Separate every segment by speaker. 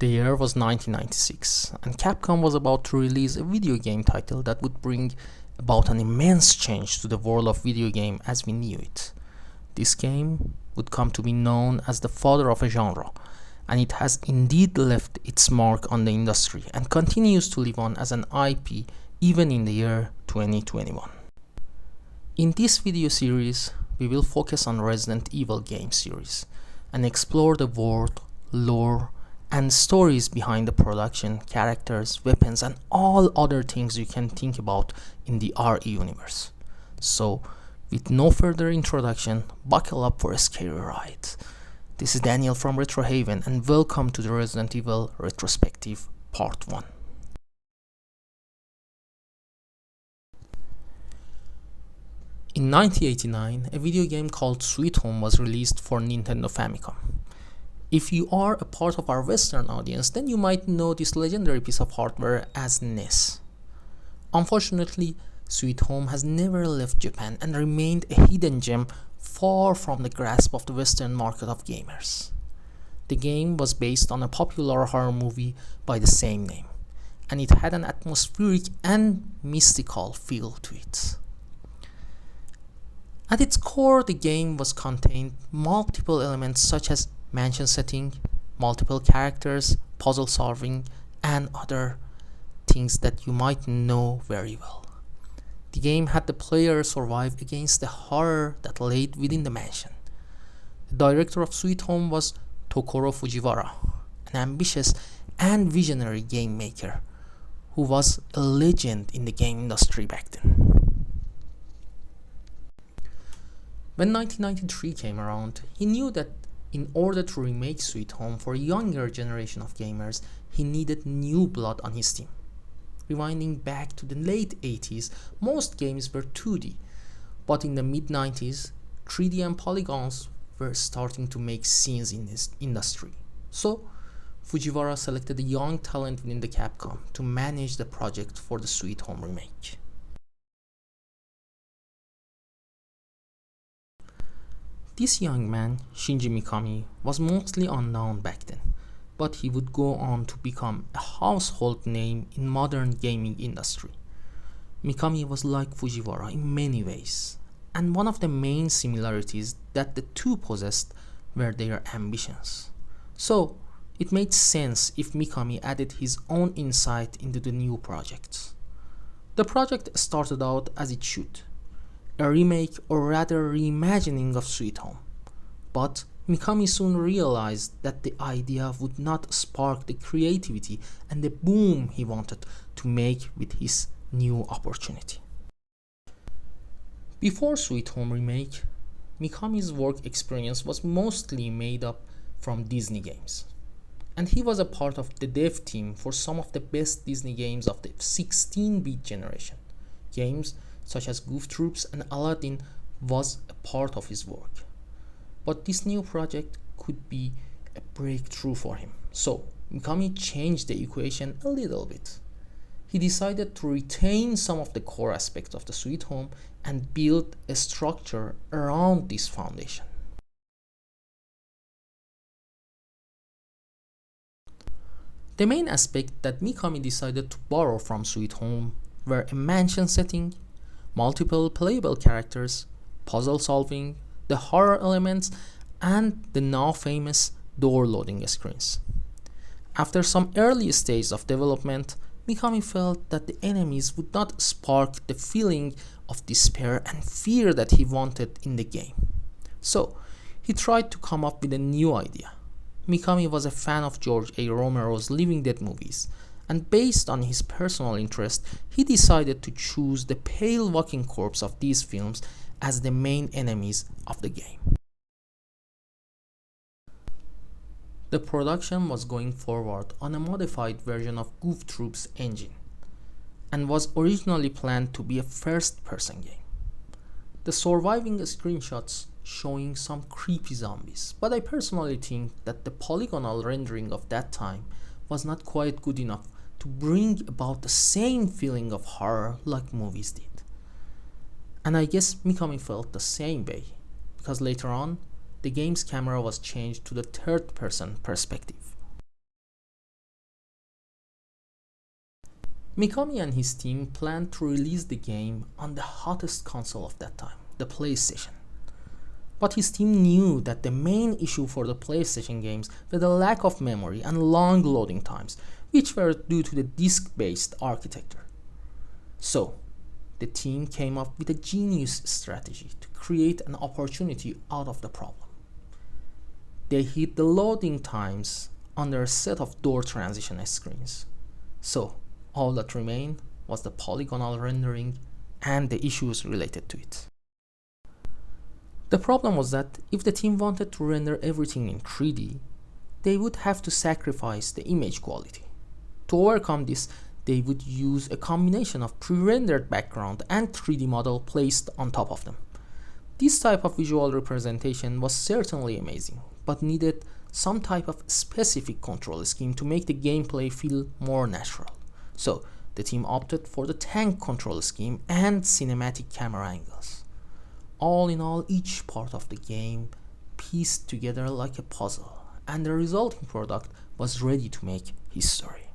Speaker 1: The year was 1996, and Capcom was about to release a video game title that would bring about an immense change to the world of video game as we knew it. This game would come to be known as the father of a genre, and it has indeed left its mark on the industry and continues to live on as an IP even in the year 2021. In this video series, we will focus on Resident Evil game series and explore the world, lore, and stories behind the production, characters, weapons, and all other things you can think about in the RE universe. So, with no further introduction, buckle up for a scary ride. This is Daniel from RetroHaven, and welcome to the Resident Evil Retrospective Part 1. In 1989, a video game called Sweet Home was released for Nintendo Famicom. If you are a part of our Western audience, then you might know this legendary piece of hardware as NES. Unfortunately, Sweet Home has never left Japan and remained a hidden gem far from the grasp of the Western market of gamers. The game was based on a popular horror movie by the same name, and it had an atmospheric and mystical feel to it. At its core, the game contained multiple elements such as mansion setting, multiple characters, puzzle solving, and other things that you might know very well. The game had the player survive against the horror that lay within the mansion. The director of Sweet Home was Tokoro Fujiwara, an ambitious and visionary game maker who was a legend in the game industry back then. When 1993 came around, he knew that in order to remake Sweet Home for a younger generation of gamers, he needed new blood on his team. Rewinding back to the late 80s, most games were 2D, but in the mid-90s, 3D and polygons were starting to make scenes in this industry. So, Fujiwara selected a young talent within the Capcom to manage the project for the Sweet Home remake. This young man, Shinji Mikami, was mostly unknown back then, but he would go on to become a household name in modern gaming industry. Mikami was like Fujiwara in many ways, and one of the main similarities that the two possessed were their ambitions. So, it made sense if Mikami added his own insight into the new project. The project started out as it should, a remake or rather reimagining of Sweet Home. But Mikami soon realized that the idea would not spark the creativity and the boom he wanted to make with his new opportunity. Before Sweet Home remake, Mikami's work experience was mostly made up from Disney games, and he was a part of the dev team for some of the best Disney games of the 16-bit generation. Games such as Goof Troop and Aladdin was a part of his work. But this new project could be a breakthrough for him. So Mikami changed the equation a little bit. He decided to retain some of the core aspects of the Sweet Home and build a structure around this foundation. The main aspect that Mikami decided to borrow from Sweet Home were a mansion setting, multiple playable characters, puzzle solving, the horror elements, and the now famous door loading screens. After some early stages of development, Mikami felt that the enemies would not spark the feeling of despair and fear that he wanted in the game. So, he tried to come up with a new idea. Mikami was a fan of George A. Romero's Living Dead movies, and based on his personal interest, he decided to choose the pale walking corpse of these films as the main enemies of the game. The production was going forward on a modified version of Goof Troop's engine, and was originally planned to be a first-person game. The surviving screenshots showing some creepy zombies, but I personally think that the polygonal rendering of that time was not quite good enough to bring about the same feeling of horror like movies did. And I guess Mikami felt the same way, because later on, the game's camera was changed to the third-person perspective. Mikami and his team planned to release the game on the hottest console of that time, the PlayStation. But his team knew that the main issue for the PlayStation games were the lack of memory and long loading times, which were due to the disk-based architecture. So, the team came up with a genius strategy to create an opportunity out of the problem. They hid the loading times under a set of door transition screens. So, all that remained was the polygonal rendering and the issues related to it. The problem was that if the team wanted to render everything in 3D, they would have to sacrifice the image quality. To overcome this, they would use a combination of pre-rendered background and 3D model placed on top of them. This type of visual representation was certainly amazing, but needed some type of specific control scheme to make the gameplay feel more natural. So, the team opted for the tank control scheme and cinematic camera angles. All in all, each part of the game pieced together like a puzzle, and the resulting product was ready to make history.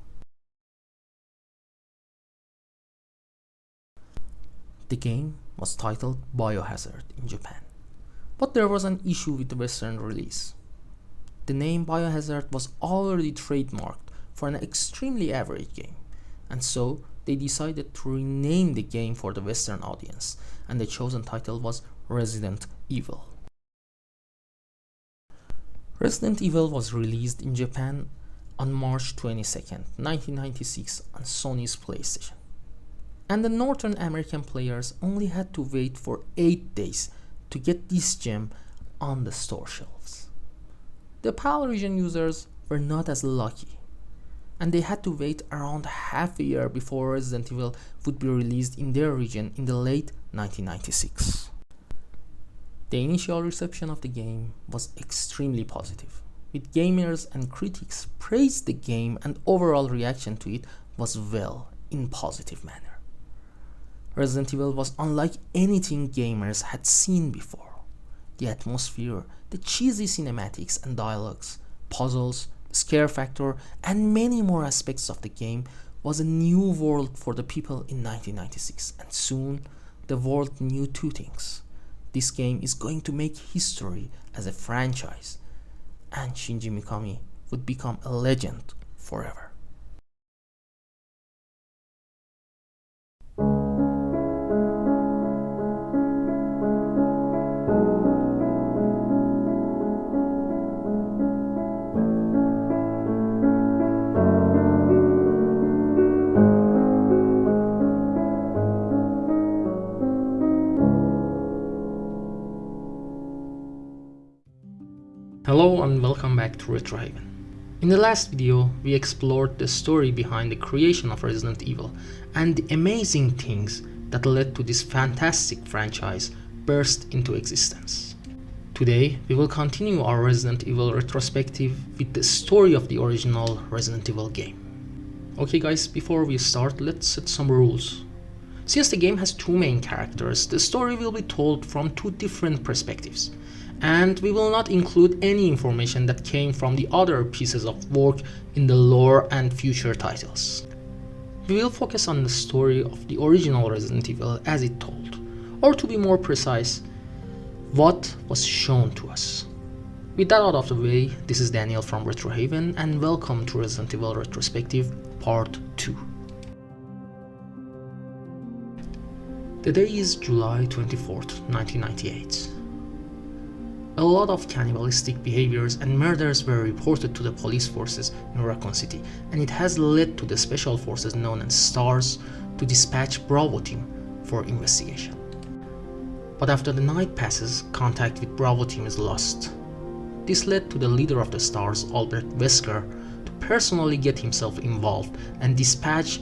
Speaker 1: The game was titled Biohazard in Japan, but there was an issue with the Western release. The name Biohazard was already trademarked for an extremely average game, and so they decided to rename the game for the Western audience, and the chosen title was Resident Evil. Resident Evil was released in Japan on March 22nd, 1996 on Sony's PlayStation. And the Northern American players only had to wait for 8 days to get this gem on the store shelves. The PAL region users were not as lucky, and they had to wait around half a year before Resident Evil would be released in their region in the late 1996. The initial reception of the game was extremely positive, with gamers and critics praised the game, and overall reaction to it was well in positive manner. Resident Evil was unlike anything gamers had seen before. The atmosphere, the cheesy cinematics and dialogues, puzzles, scare factor, and many more aspects of the game was a new world for the people in 1996, and soon the world knew two things. This game is going to make history as a franchise, and Shinji Mikami would become a legend forever. Hello and welcome back to RetroHaven. In the last video, we explored the story behind the creation of Resident Evil and the amazing things that led to this fantastic franchise burst into existence. Today, we will continue our Resident Evil retrospective with the story of the original Resident Evil game. Okay guys, before we start, let's set some rules. Since the game has two main characters, the story will be told from two different perspectives, and we will not include any information that came from the other pieces of work in the lore and future titles. We will focus on the story of the original Resident Evil as it told, or to be more precise, what was shown to us. With that out of the way, this is Daniel from RetroHaven, and welcome to Resident Evil Retrospective Part 2. The day is July 24th, 1998. A lot of cannibalistic behaviors and murders were reported to the police forces in Raccoon City, and it has led to the special forces known as STARS to dispatch Bravo team for investigation. But after the night passes, contact with Bravo team is lost. This led to the leader of the STARS, Albert Wesker, to personally get himself involved and dispatch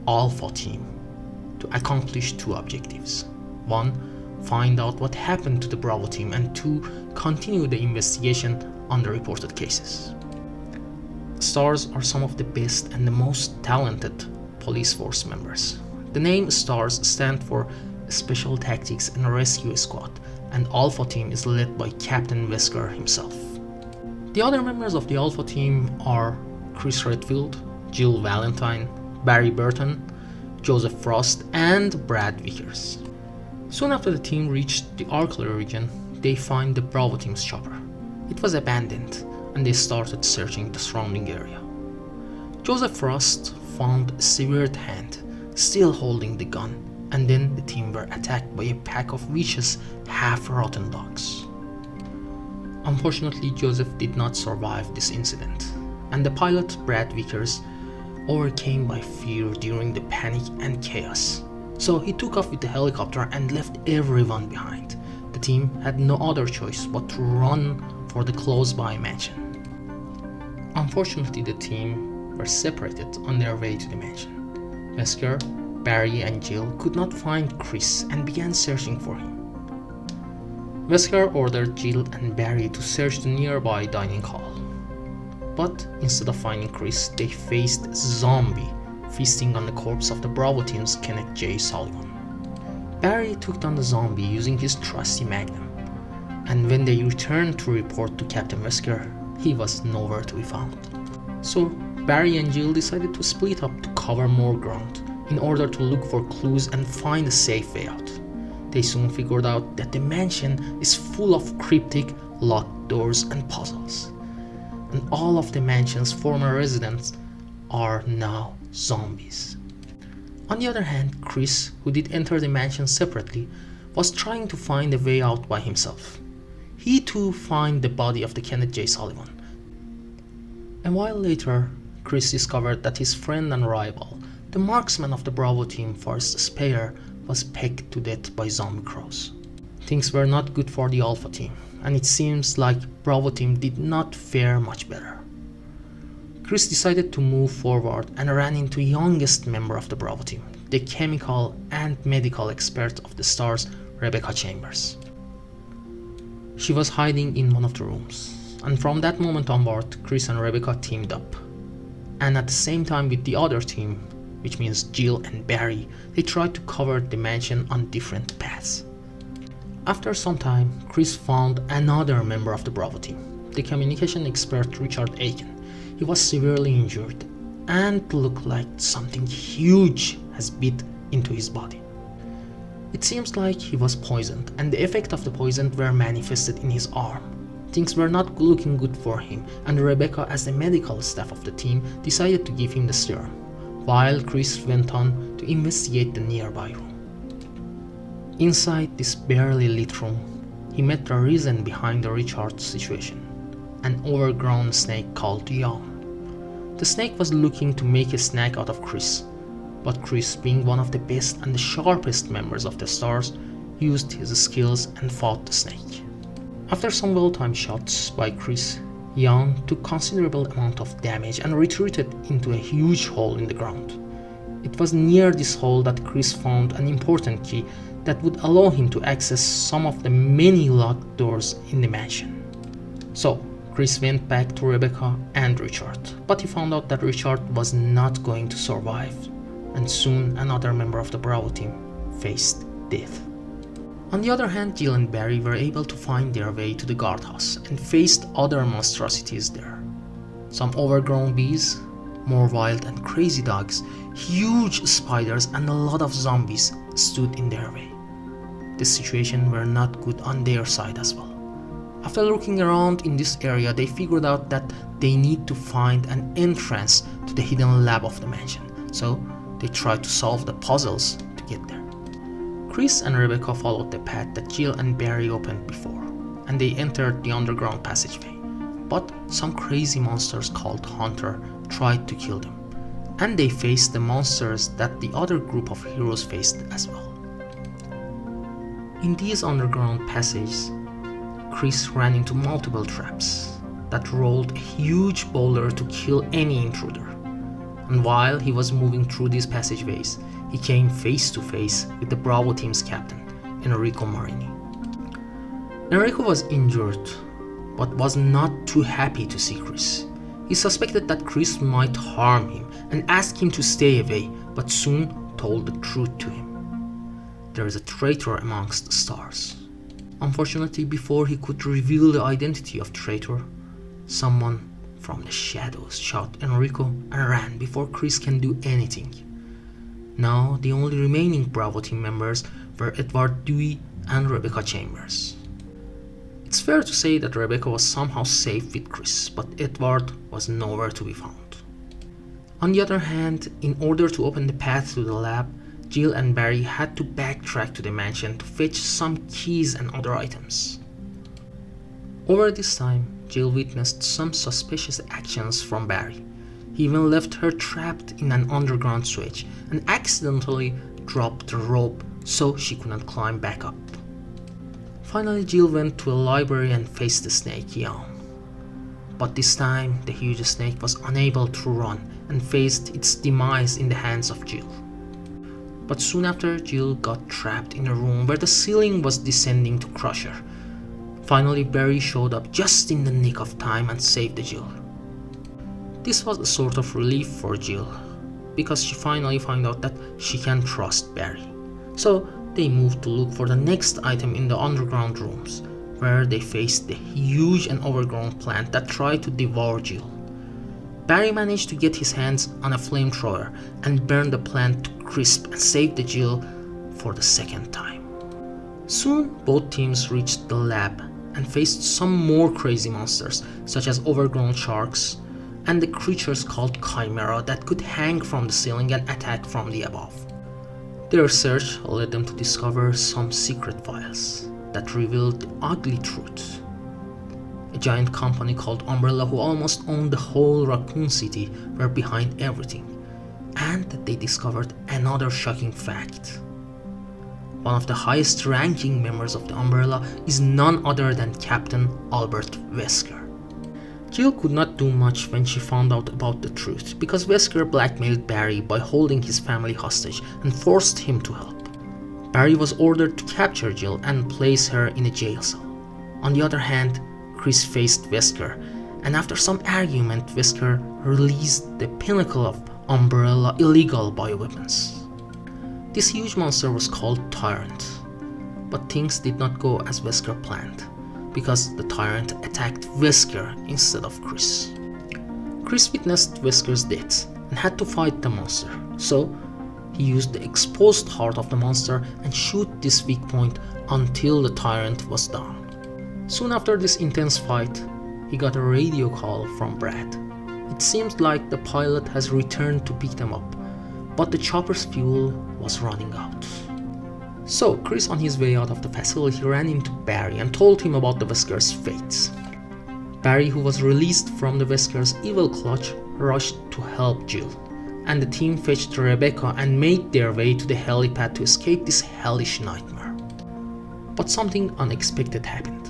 Speaker 1: Alpha team to accomplish two objectives. One, find out what happened to the Bravo team, and two, continue the investigation on the reported cases. STARS are some of the best and the most talented police force members. The name STARS stands for Special Tactics and Rescue Squad, and Alpha team is led by Captain Wesker himself. The other members of the Alpha team are Chris Redfield, Jill Valentine, Barry Burton, Joseph Frost, and Brad Vickers. Soon after the team reached the Arclay region, they find the Bravo team's chopper. It was abandoned, and they started searching the surrounding area. Joseph Frost found a severed hand, still holding the gun, and then the team were attacked by a pack of vicious, half-rotten dogs. Unfortunately, Joseph did not survive this incident, and the pilot, Brad Vickers, overcame by fear during the panic and chaos. So he took off with the helicopter and left everyone behind. The team had no other choice but to run for the close-by mansion. Unfortunately, the team were separated on their way to the mansion. Wesker, Barry, and Jill could not find Chris and began searching for him. Wesker ordered Jill and Barry to search the nearby dining hall. But instead of finding Chris, they faced a zombie feasting on the corpse of the Bravo team's Kenneth J. Sullivan. Barry took down the zombie using his trusty Magnum, and when they returned to report to Captain Wesker, he was nowhere to be found. So Barry and Jill decided to split up to cover more ground in order to look for clues and find a safe way out. They soon figured out that the mansion is full of cryptic, locked doors and puzzles, and all of the mansion's former residents are now zombies. On the other hand, Chris, who did enter the mansion separately, was trying to find a way out by himself. He too found the body of the Kenneth J. Sullivan. A while later, Chris discovered that his friend and rival, the marksman of the Bravo team, Forrest Speyer, was pecked to death by zombie crows. Things were not good for the Alpha team, and it seems like Bravo team did not fare much better. Chris decided to move forward and ran into youngest member of the Bravo team, the chemical and medical expert of the stars, Rebecca Chambers. She was hiding in one of the rooms, and from that moment onward, Chris and Rebecca teamed up. And at the same time with the other team, which means Jill and Barry, they tried to cover the mansion on different paths. After some time, Chris found another member of the Bravo team, the communication expert Richard Aiken. He was severely injured and looked like something huge has bit into his body. It seems like he was poisoned, and the effect of the poison were manifested in his arm. Things were not looking good for him, and Rebecca, as the medical staff of the team, decided to give him the serum, while Chris went on to investigate the nearby room. Inside this barely lit room, he met the reason behind the Richard's situation, an overgrown snake called Yawn. The snake was looking to make a snack out of Chris, but Chris, being one of the best and the sharpest members of the stars, used his skills and fought the snake. After some well-timed shots by Chris, Yawn took considerable amount of damage and retreated into a huge hole in the ground. It was near this hole that Chris found an important key that would allow him to access some of the many locked doors in the mansion. So Chris went back to Rebecca and Richard, but he found out that Richard was not going to survive, and soon another member of the Bravo team faced death. On the other hand, Jill and Barry were able to find their way to the guardhouse and faced other monstrosities there. Some overgrown bees, more wild and crazy dogs, huge spiders, and a lot of zombies stood in their way. The situation were not good on their side as well. After looking around in this area, they figured out that they need to find an entrance to the hidden lab of the mansion, so they tried to solve the puzzles to get there. Chris and Rebecca followed the path that Jill and Barry opened before, and they entered the underground passageway. But some crazy monsters called Hunter tried to kill them, and they faced the monsters that the other group of heroes faced as well. In these underground passages, Chris ran into multiple traps that rolled a huge boulder to kill any intruder. And while he was moving through these passageways, he came face to face with the Bravo team's captain, Enrico Marini. Enrico was injured, but was not too happy to see Chris. He suspected that Chris might harm him and asked him to stay away, but soon told the truth to him. There is a traitor amongst the stars. Unfortunately, before he could reveal the identity of the traitor, someone from the shadows shot Enrico and ran before Chris can do anything. Now the only remaining Bravo team members were Edward Dewey and Rebecca Chambers. It's fair to say that Rebecca was somehow safe with Chris, but Edward was nowhere to be found. On the other hand, in order to open the path to the lab, Jill and Barry had to backtrack to the mansion to fetch some keys and other items. Over this time, Jill witnessed some suspicious actions from Barry. He even left her trapped in an underground switch and accidentally dropped the rope so she couldn't climb back up. Finally, Jill went to a library and faced the snake, Yawn. But this time, the huge snake was unable to run and faced its demise in the hands of Jill. But soon after, Jill got trapped in a room where the ceiling was descending to crush her. Finally, Barry showed up just in the nick of time and saved Jill. This was a sort of relief for Jill, because she finally found out that she can trust Barry. So they moved to look for the next item in the underground rooms, where they faced the huge and overgrown plant that tried to devour Jill. Barry managed to get his hands on a flamethrower and burn the plant to crisp and save Jill for the second time. Soon both teams reached the lab and faced some more crazy monsters, such as overgrown sharks and the creatures called Chimera that could hang from the ceiling and attack from the above. Their search led them to discover some secret files that revealed the ugly truth. A giant company called Umbrella, who almost owned the whole Raccoon City, were behind everything, and they discovered another shocking fact. One of the highest ranking members of the Umbrella is none other than Captain Albert Wesker. Jill could not do much when she found out about the truth, because Wesker blackmailed Barry by holding his family hostage and forced him to help. Barry was ordered to capture Jill and place her in a jail cell. On the other hand, Chris faced Wesker, and after some argument, Wesker released the pinnacle of Umbrella illegal bioweapons. This huge monster was called Tyrant, but things did not go as Wesker planned, because the Tyrant attacked Wesker instead of Chris. Chris witnessed Wesker's death and had to fight the monster, so he used the exposed heart of the monster and shoot this weak point until the Tyrant was down. Soon after this intense fight, he got a radio call from Brad. It seems like the pilot has returned to pick them up, but the chopper's fuel was running out. So Chris, on his way out of the facility, ran into Barry and told him about the Wesker's fate. Barry, who was released from the Wesker's evil clutch, rushed to help Jill, and the team fetched Rebecca and made their way to the helipad to escape this hellish nightmare. But something unexpected happened.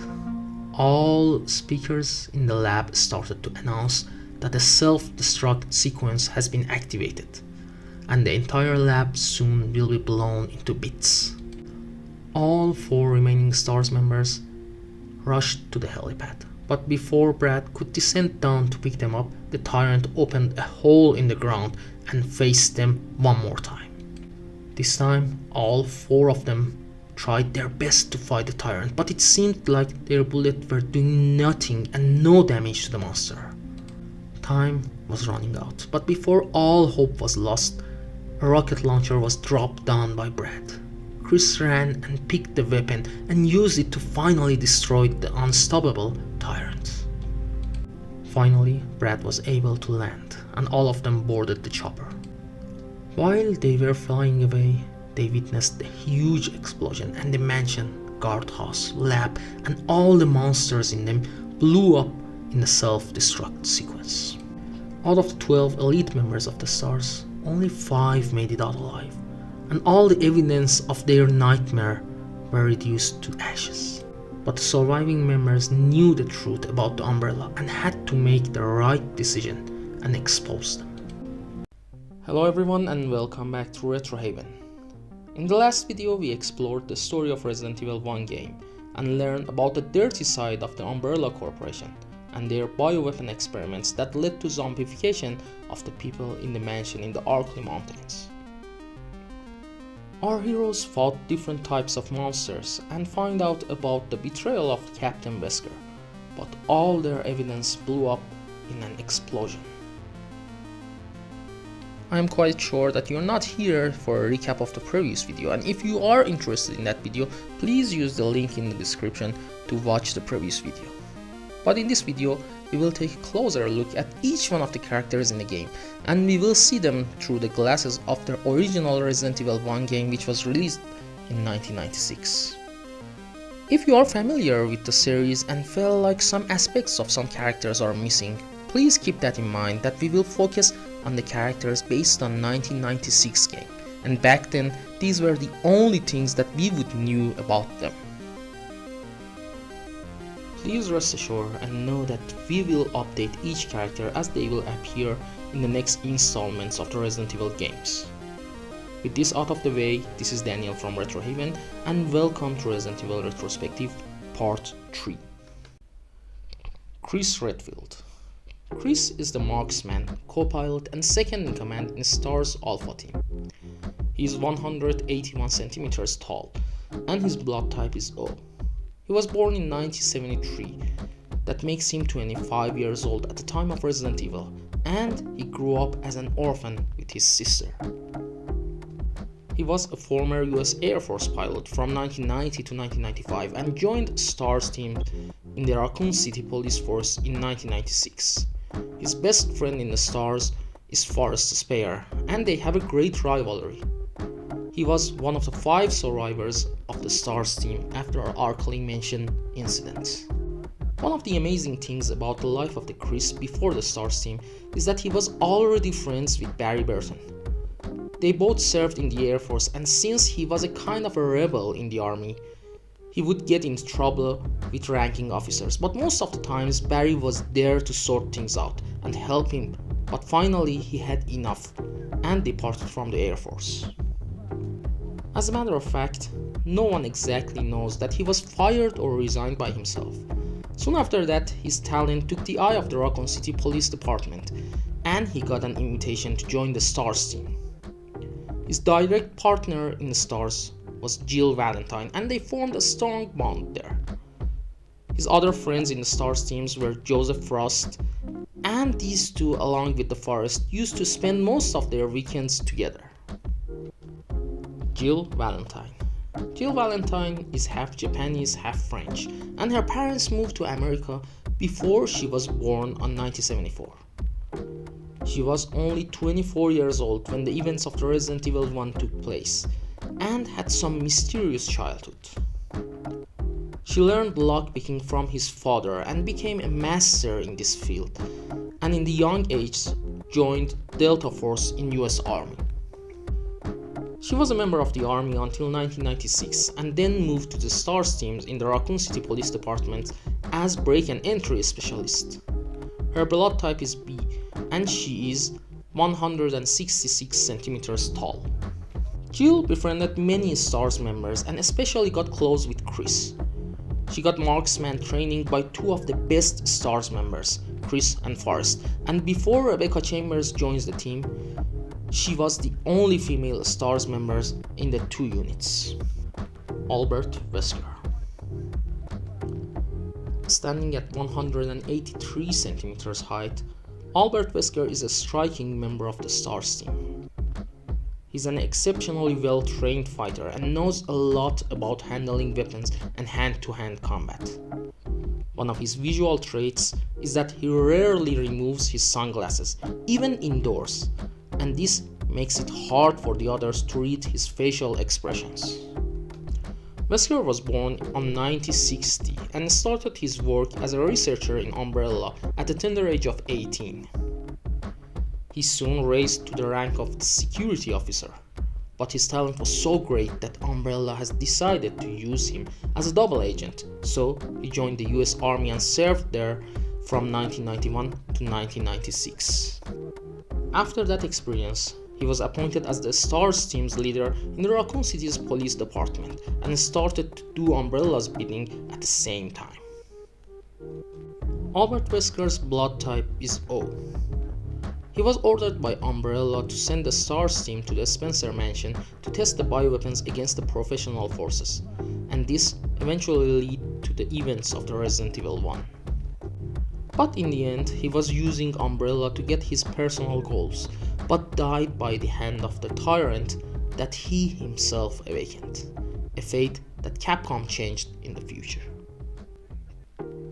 Speaker 1: All speakers in the lab started to announce that a self-destruct sequence has been activated, and the entire lab soon will be blown into bits. All 4 remaining STARS members rushed to the helipad, but before Brad could descend down to pick them up, the Tyrant opened a hole in the ground and faced them one more time. This time, all 4 of them tried their best to fight the Tyrant, but it seemed like their bullets were doing nothing and no damage to the monster. Time was running out, but before all hope was lost, a rocket launcher was dropped down by Brad. Chris ran and picked the weapon and used it to finally destroy the unstoppable Tyrant. Finally, Brad was able to land, and all of them boarded the chopper. While they were flying away, they witnessed a huge explosion, and the mansion, guardhouse, lab, and all the monsters in them blew up in the self-destruct sequence. Out of the 12 elite members of the STARS, only 5 made it out alive, and all the evidence of their nightmare were reduced to ashes. But the surviving members knew the truth about the Umbrella and had to make the right decision and expose them. Hello everyone and welcome back to RetroHaven. In the last video we explored the story of Resident Evil 1 game and learned about the dirty side of the Umbrella Corporation and their bioweapon experiments that led to zombification of the people in the mansion in the Arklay Mountains. Our heroes fought different types of monsters and found out about the betrayal of Captain Wesker, but all their evidence blew up in an explosion. I'm quite sure that you're not here for a recap of the previous video, and if you are interested in that video, please use the link in the description to watch the previous video. But in this video, we will take a closer look at each one of the characters in the game, and we will see them through the glasses of the original Resident Evil 1 game, which was released in 1996. If you are familiar with the series and feel like some aspects of some characters are missing, please keep that in mind, that we will focus on the characters based on 1996 game, and back then these were the only things that we would knew about them. Please rest assured and know that we will update each character as they will appear in the next installments of the Resident Evil games. With this out of the way, this is Daniel from RetroHaven, and welcome to Resident Evil Retrospective Part 3. Chris Redfield. Chris is the marksman, co-pilot and second in command in STAR's Alpha team. He is 181 centimeters tall and his blood type is O. He was born in 1973, that makes him 25 years old at the time of Resident Evil, and he grew up as an orphan with his sister. He was a former US Air Force pilot from 1990 to 1995 and joined STAR's team in the Raccoon City Police Force in 1996. His best friend in the STARS is Forrest Spare, and they have a great rivalry. He was one of the 5 survivors of the STARS team after our Arkley Mansion incident. One of the amazing things about the life of the Chris before the STARS team is that he was already friends with Barry Burton. They both served in the Air Force, and since he was a kind of a rebel in the army, he would get into trouble with ranking officers, but most of the times Barry was there to sort things out and help him, but finally he had enough and departed from the Air Force. As a matter of fact, no one exactly knows that he was fired or resigned by himself. Soon after that, his talent took the eye of the Raccoon City Police Department, and he got an invitation to join the STARS team. His direct partner in the STARS was Jill Valentine, and they formed a strong bond there. His other friends in the STARS teams were Joseph Frost, and these two, along with the Forest, used to spend most of their weekends together. Jill Valentine. Jill Valentine is half Japanese, half French, and her parents moved to America before she was born in 1974. She was only 24 years old when the events of the Resident Evil 1 took place, and had some mysterious childhood. She learned lockpicking from his father and became a master in this field, and in the young age joined Delta Force in US Army. She was a member of the army until 1996 and then moved to the STARS teams in the Raccoon City Police Department as break and entry specialist. Her blood type is B and she is 166 centimeters tall. Jill befriended many STARS members and especially got close with Chris. She got marksman training by 2 of the best STARS members, Chris and Forrest, and before Rebecca Chambers joins the team, she was the only female STARS members in the 2 units. Albert Wesker. Standing at 183 centimeters height, Albert Wesker is a striking member of the STARS team. He's an exceptionally well-trained fighter and knows a lot about handling weapons and hand-to-hand combat. One of his visual traits is that he rarely removes his sunglasses, even indoors, and this makes it hard for the others to read his facial expressions. Wesker was born in 1960 and started his work as a researcher in Umbrella at the tender age of 18. He soon raised to the rank of security officer, but his talent was so great that Umbrella has decided to use him as a double agent, so he joined the US Army and served there from 1991 to 1996. After that experience, he was appointed as the STARS team's leader in the Raccoon City's police department and started to do Umbrella's bidding at the same time. Albert Wesker's blood type is O. He was ordered by Umbrella to send the STARS team to the Spencer Mansion to test the bioweapons against the professional forces, and this eventually led to the events of the Resident Evil 1. But in the end, he was using Umbrella to get his personal goals, but died by the hand of the tyrant that he himself awakened, a fate that Capcom changed in the future.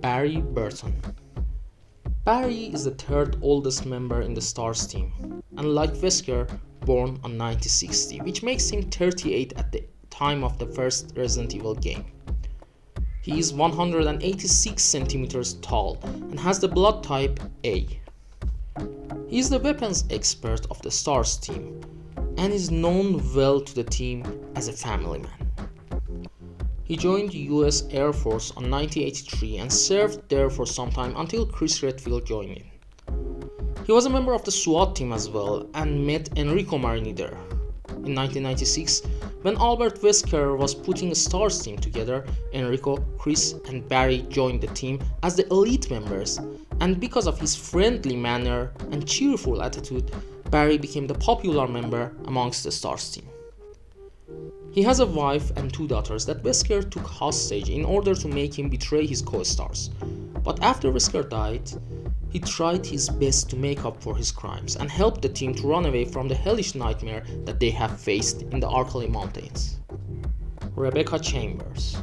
Speaker 1: Barry Burton. Barry is the third oldest member in the STARS team, and like Wesker, born on 1960, which makes him 38 at the time of the first Resident Evil game. He is 186 centimeters tall and has the blood type A. He is the weapons expert of the STARS team and is known well to the team as a family man. He joined the US Air Force in 1983 and served there for some time until Chris Redfield joined in. He was a member of the SWAT team as well and met Enrico Marini there. In 1996, when Albert Wesker was putting a STARS team together, Enrico, Chris and Barry joined the team as the elite members, and because of his friendly manner and cheerful attitude, Barry became the popular member amongst the STARS team. He has a wife and 2 daughters that Wesker took hostage in order to make him betray his co-stars. But after Wesker died, he tried his best to make up for his crimes and helped the team to run away from the hellish nightmare that they have faced in the Arklay Mountains. Rebecca Chambers.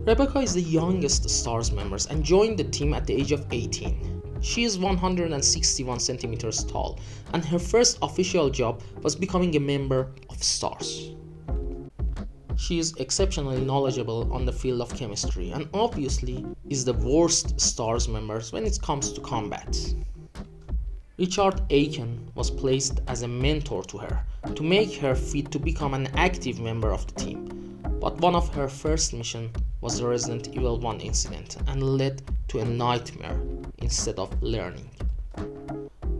Speaker 1: Rebecca is the youngest STARS member and joined the team at the age of 18. She is 161 centimeters tall, and her first official job was becoming a member of STARS. She is exceptionally knowledgeable on the field of chemistry and obviously is the worst STARS members when it comes to combat. Richard Aiken was placed as a mentor to her to make her fit to become an active member of the team, but one of her first missions was the Resident Evil 1 incident and led to a nightmare instead of learning.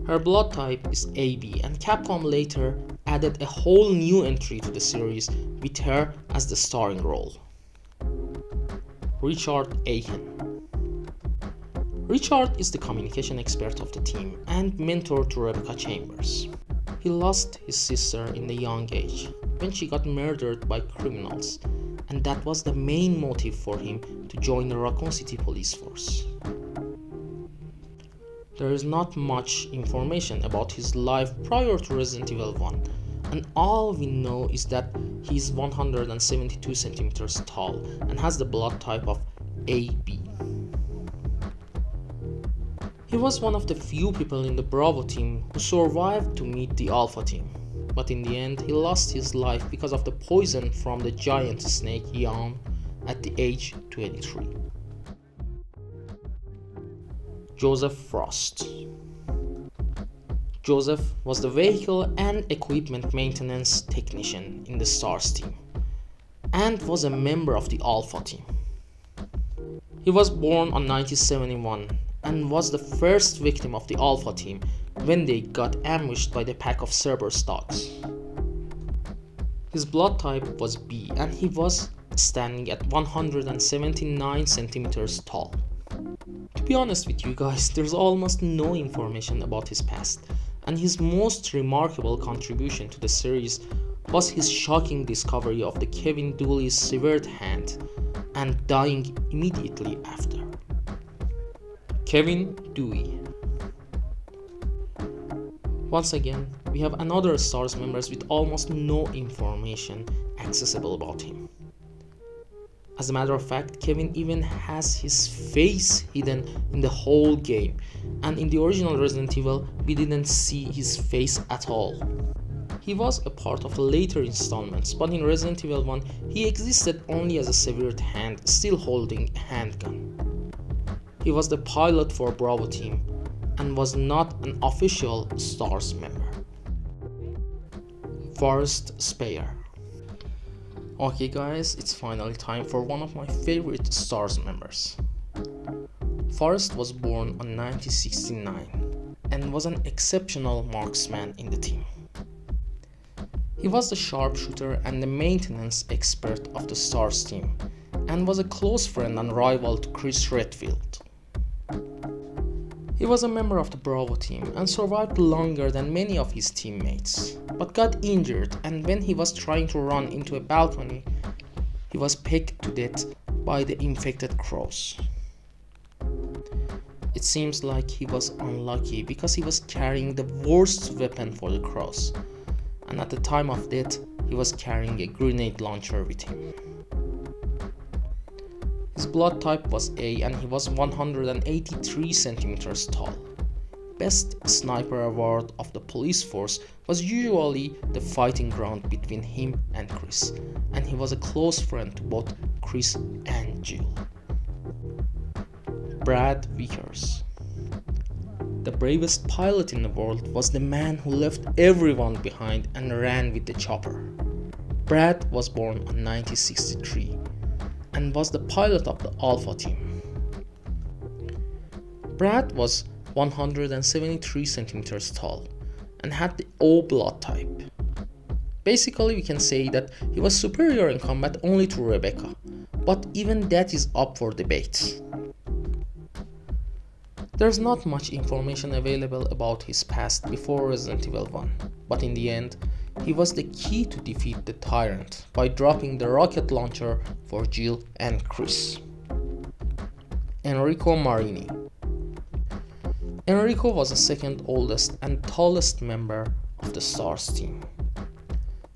Speaker 1: Her blood type is AB, and Capcom later added a whole new entry to the series with her as the starring role. Richard Aiken. Richard is the communication expert of the team and mentor to Rebecca Chambers. He lost his sister in a young age when she got murdered by criminals, and that was the main motive for him to join the Raccoon City police force. There is not much information about his life prior to Resident Evil 1, and all we know is that he is 172 centimeters tall and has the blood type of AB. He was one of the few people in the Bravo team who survived to meet the Alpha team, but in the end he lost his life because of the poison from the giant snake yawn at the age 23. Joseph Frost. Joseph was the vehicle and equipment maintenance technician in the STARS team and was a member of the Alpha team. He was born on 1971 and was the first victim of the Alpha team when they got ambushed by the pack of Cerberus dogs. His blood type was B and he was standing at 179 centimeters tall. To be honest with you guys, there's almost no information about his past, and his most remarkable contribution to the series was his shocking discovery of the Kevin Dooley's severed hand and dying immediately after. Kevin Dewey. Once again, we have another STARS member with almost no information accessible about him. As a matter of fact, Kevin even has his face hidden in the whole game, and in the original Resident Evil, we didn't see his face at all. He was a part of the later installments, but in Resident Evil 1, he existed only as a severed hand, still holding a handgun. He was the pilot for Bravo team, and was not an official STARS member. Forrest Speyer. Okay guys, it's finally time for one of my favorite STARS members. Forrest was born in 1969 and was an exceptional marksman in the team. He was the sharpshooter and the maintenance expert of the STARS team and was a close friend and rival to Chris Redfield. He was a member of the Bravo team and survived longer than many of his teammates, but got injured, and when he was trying to run into a balcony, he was pecked to death by the infected crows. It seems like he was unlucky because he was carrying the worst weapon for the cross, and at the time of death he was carrying a grenade launcher with him. His blood type was A and he was 183 centimeters tall. Best sniper award of the police force was usually the fighting ground between him and Chris, and he was a close friend to both Chris and Jill. Brad Vickers. The bravest pilot in the world was the man who left everyone behind and ran with the chopper. Brad was born in 1963 and was the pilot of the Alpha team. Brad was 173 centimeters tall and had the O blood type. Basically, we can say that he was superior in combat only to Rebecca, but even that is up for debate. There's not much information available about his past before Resident Evil 1, but in the end, he was the key to defeat the Tyrant by dropping the rocket launcher for Jill and Chris. Enrico Marini. Enrico was the second oldest and tallest member of the STARS team.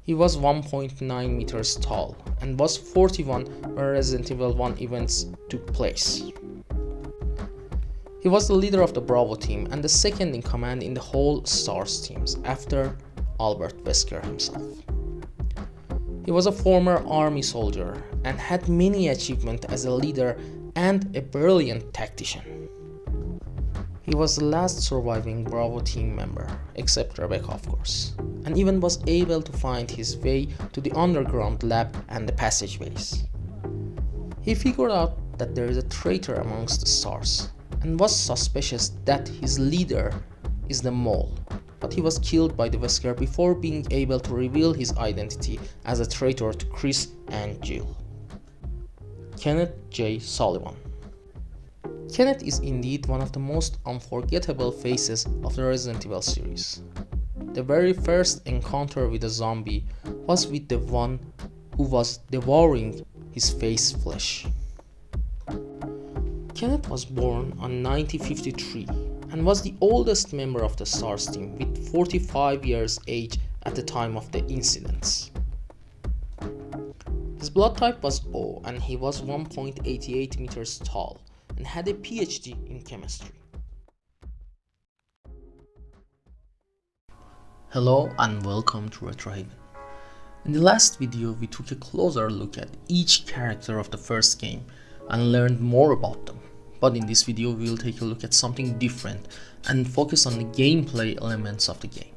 Speaker 1: He was 1.9 meters tall and was 41 when Resident Evil 1 events took place. He was the leader of the Bravo team and the second in command in the whole STARS teams after Albert Wesker himself. He was a former army soldier and had many achievements as a leader and a brilliant tactician. He was the last surviving Bravo team member, except Rebecca of course, and even was able to find his way to the underground lab and the passageways. He figured out that there is a traitor amongst the STARS and was suspicious that his leader is the Mole, but he was killed by the Wesker before being able to reveal his identity as a traitor to Chris and Jill. Kenneth J. Sullivan. Kenneth is indeed one of the most unforgettable faces of the Resident Evil series. The very first encounter with a zombie was with the one who was devouring his face flesh. Kenneth was born in 1953 and was the oldest member of the STARS team with 45 years age at the time of the incidents. His blood type was O and he was 1.88 meters tall and had a PhD in chemistry. Hello and welcome to RetroHaven. In the last video we took a closer look at each character of the first game and learned more about them. But in this video we will take a look at something different and focus on the gameplay elements of the game.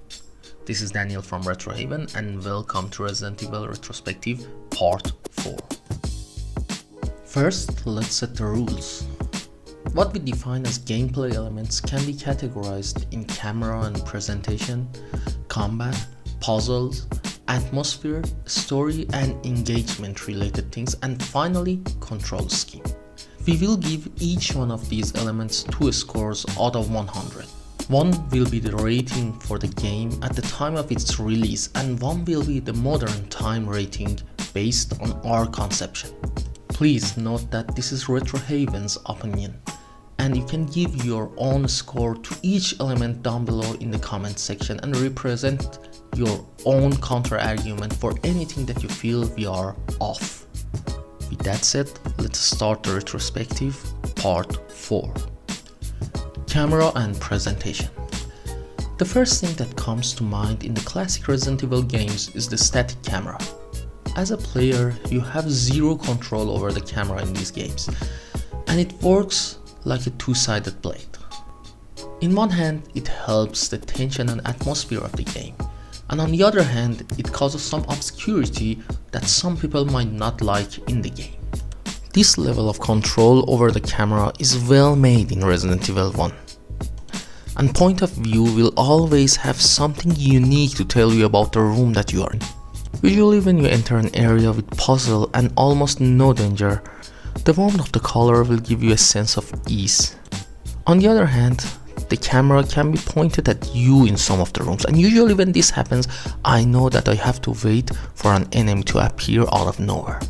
Speaker 1: This is Daniel from RetroHaven and welcome to Resident Evil Retrospective Part 4. First, let's set the rules. What we define as gameplay elements can be categorized in camera and presentation, combat, puzzles, atmosphere, story and engagement related things, and finally control scheme. We will give each one of these elements 2 scores out of 100. One will be the rating for the game at the time of its release and one will be the modern time rating based on our conception. Please note that this is RetroHaven's opinion and you can give your own score to each element down below in the comment section and represent your own counter argument for anything that you feel we are off. With that said, let's start the retrospective part 4. Camera and presentation. The first thing that comes to mind in the classic Resident Evil games is the static camera. As a player, you have zero control over the camera in these games, and it works like a two-sided blade. In one hand, it helps the tension and atmosphere of the game, and on the other hand, it causes some obscurity that some people might not like in the game. This level of control over the camera is well made in Resident Evil 1. And point of view will always have something unique to tell you about the room that you are in. Usually when you enter an area with puzzle and almost no danger, the warmth of the color will give you a sense of ease. On the other hand, the camera can be pointed at you in some of the rooms, and usually when this happens, I know that I have to wait for an enemy to appear out of nowhere.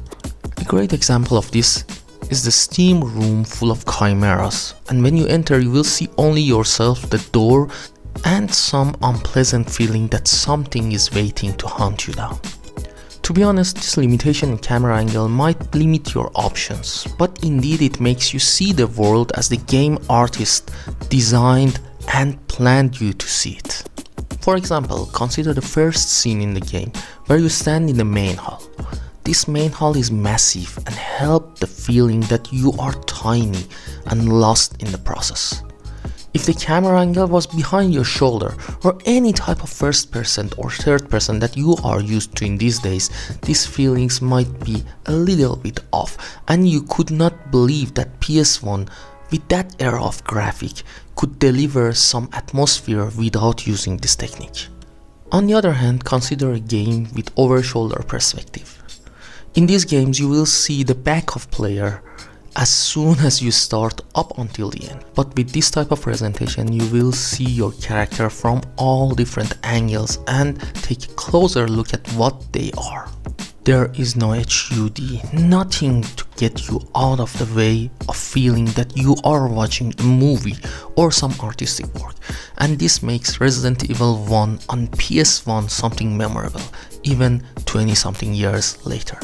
Speaker 1: A great example of this is the steam room full of chimeras, and when you enter you will see only yourself, the door, and some unpleasant feeling that something is waiting to hunt you down. To be honest, this limitation in camera angle might limit your options, but indeed it makes you see the world as the game artist designed and planned you to see it. For example, consider the first scene in the game where you stand in the main hall. This main hall is massive and helps the feeling that you are tiny and lost in the process. If the camera angle was behind your shoulder or any type of first person or third person that you are used to in these days, these feelings might be a little bit off and you could not believe that PS1 with that era of graphic could deliver some atmosphere without using this technique. On the other hand, consider a game with over-shoulder perspective. In these games you will see the back of player as soon as you start up until the end. But with this type of presentation you will see your character from all different angles and take a closer look at what they are. There is no HUD, nothing to get you out of the way of feeling that you are watching a movie or some artistic work, and this makes Resident Evil 1 on PS1 something memorable, even 20 something years later.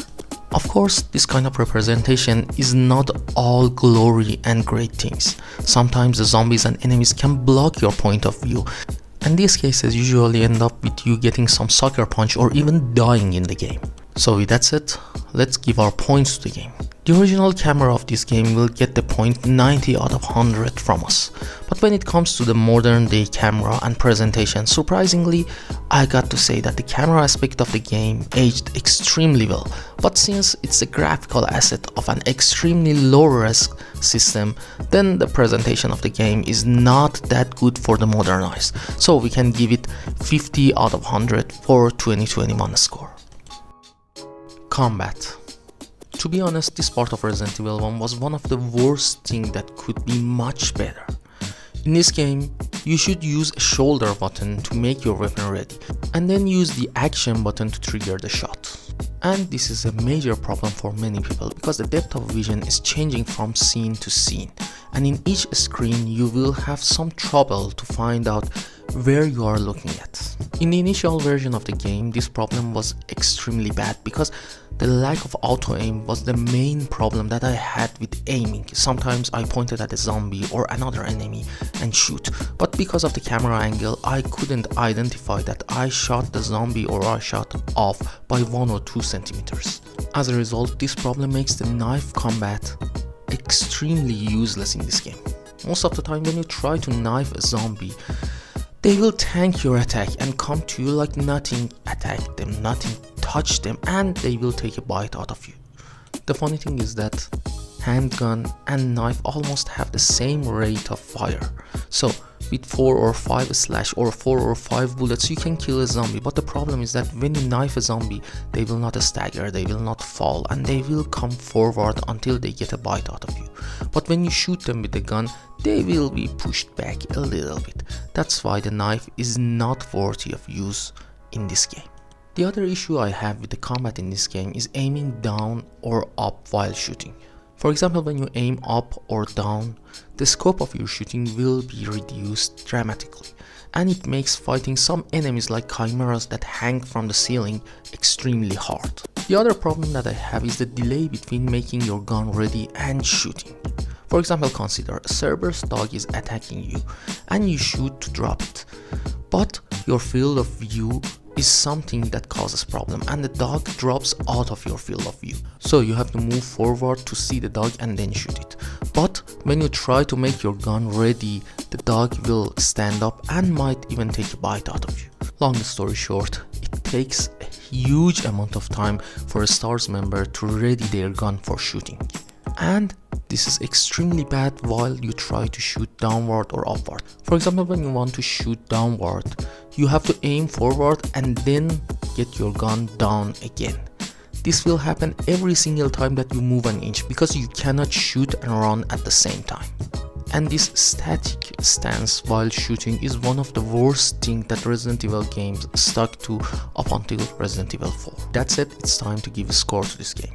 Speaker 1: Of course, this kind of representation is not all glory and great things. Sometimes the zombies and enemies can block your point of view, and these cases usually end up with you getting some sucker punch or even dying in the game. So with that said, let's give our points to the game. The original camera of this game will get the point 90 out of 100 from us. But when it comes to the modern day camera and presentation, surprisingly, I got to say that the camera aspect of the game aged extremely well. But since it's a graphical asset of an extremely low-res system, then the presentation of the game is not that good for the modern eyes. So we can give it 50 out of 100 for 2021 score. Combat. To be honest, this part of Resident Evil 1 was one of the worst things that could be much better. In this game, you should use a shoulder button to make your weapon ready, and then use the action button to trigger the shot. And this is a major problem for many people because the depth of vision is changing from scene to scene, and in each screen you will have some trouble to find out where you are looking at. In the initial version of the game, this problem was extremely bad because the lack of auto-aim was the main problem that I had with aiming. Sometimes I pointed at a zombie or another enemy and shoot, but because of the camera angle I couldn't identify that I shot the zombie or I shot off by 1 or 2 centimeters. As a result, this problem makes the knife combat extremely useless in this game. Most of the time when you try to knife a zombie, they will tank your attack and come to you like nothing attacked them, nothing touched them, and they will take a bite out of you. The funny thing is that handgun and knife almost have the same rate of fire. So with 4 or 5 slash or 4 or 5 bullets you can kill a zombie, but the problem is that when you knife a zombie they will not stagger, they will not fall, and they will come forward until they get a bite out of you. But when you shoot them with the gun, they will be pushed back a little bit. That's why the knife is not worthy of use in this game. The other issue I have with the combat in this game is aiming down or up while shooting. For example, when you aim up or down, the scope of your shooting will be reduced dramatically, and it makes fighting some enemies like chimeras that hang from the ceiling extremely hard. The other problem that I have is the delay between making your gun ready and shooting. For example, consider a Cerberus dog is attacking you and you shoot to drop it, but your field of view is something that causes problem and the dog drops out of your field of view. So you have to move forward to see the dog and then shoot it. But when you try to make your gun ready, the dog will stand up and might even take a bite out of you. Long story short, it takes a huge amount of time for a STARS member to ready their gun for shooting. And this is extremely bad while you try to shoot downward or upward. For example, when you want to shoot downward, you have to aim forward and then get your gun down again. This will happen every single time that you move an inch because you cannot shoot and run at the same time. And this static stance while shooting is one of the worst things that Resident Evil games stuck to up until Resident Evil 4. That said, it's time to give a score to this game.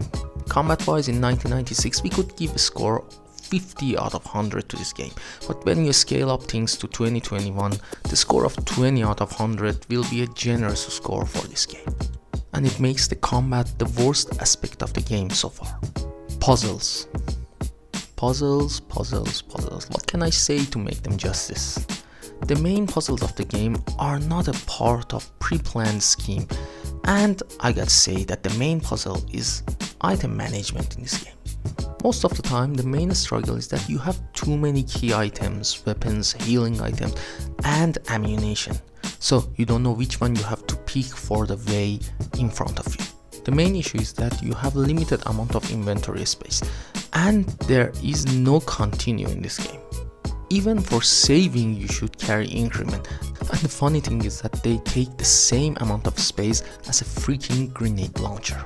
Speaker 1: Combat wise, in 1996 we could give a score 50 out of 100 to this game, but when you scale up things to 2021, the score of 20 out of 100 will be a generous score for this game. And it makes the combat the worst aspect of the game so far. Puzzles. Puzzles. What can I say to make them justice? The main puzzles of the game are not a part of pre-planned scheme, and I gotta say that the main puzzle is item management in this game. Most of the time, the main struggle is that you have too many key items, weapons, healing items, and ammunition. So you don't know which one you have to pick for the way in front of you. The main issue is that you have a limited amount of inventory space, and there is no continue in this game. Even for saving, you should carry increment. And the funny thing is that they take the same amount of space as a freaking grenade launcher.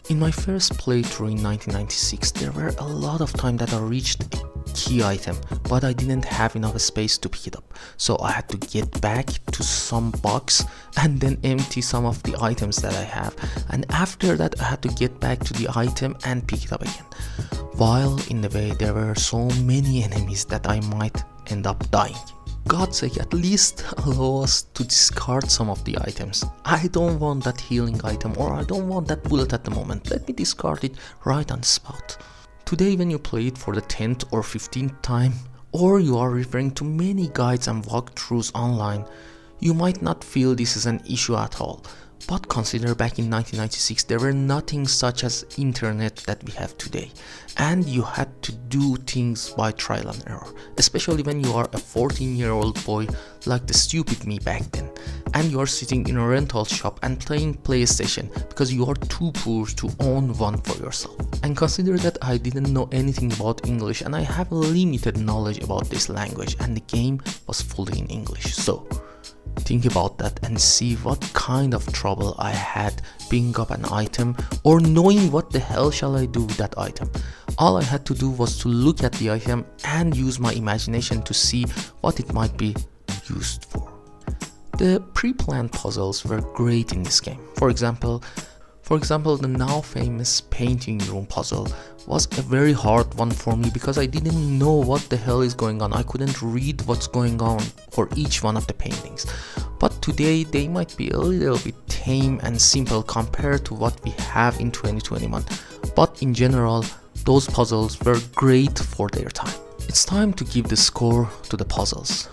Speaker 1: In my first playthrough in 1996, there were a lot of times that I reached a key item, but I didn't have enough space to pick it up. So I had to get back to some box and then empty some of the items that I have. And after that, I had to get back to the item and pick it up again. While in the way, there were so many enemies that I might end up dying. God's sake, at least allow us to discard some of the items. I don't want that healing item, or I don't want that bullet at the moment. Let me discard it right on the spot. Today, when you play it for the 10th or 15th time, or you are referring to many guides and walkthroughs online, you might not feel this is an issue at all. But consider back in 1996, there were nothing such as internet that we have today, and you had to do things by trial and error, especially when you are a 14-year-old boy like the stupid me back then, and you are sitting in a rental shop and playing PlayStation because you are too poor to own one for yourself. And consider that I didn't know anything about English, and I have limited knowledge about this language, and the game was fully in English. So think about that and see what kind of trouble I had picking up an item or knowing what the hell shall I do with that item. All I had to do was to look at the item and use my imagination to see what it might be used for. The pre-planned puzzles were great in this game. For example, the now famous painting room puzzle was a very hard one for me because I didn't know what the hell is going on. I couldn't read what's going on for each one of the paintings. But today they might be a little bit tame and simple compared to what we have in 2021. But in general, those puzzles were great for their time. It's time to give the score to the puzzles.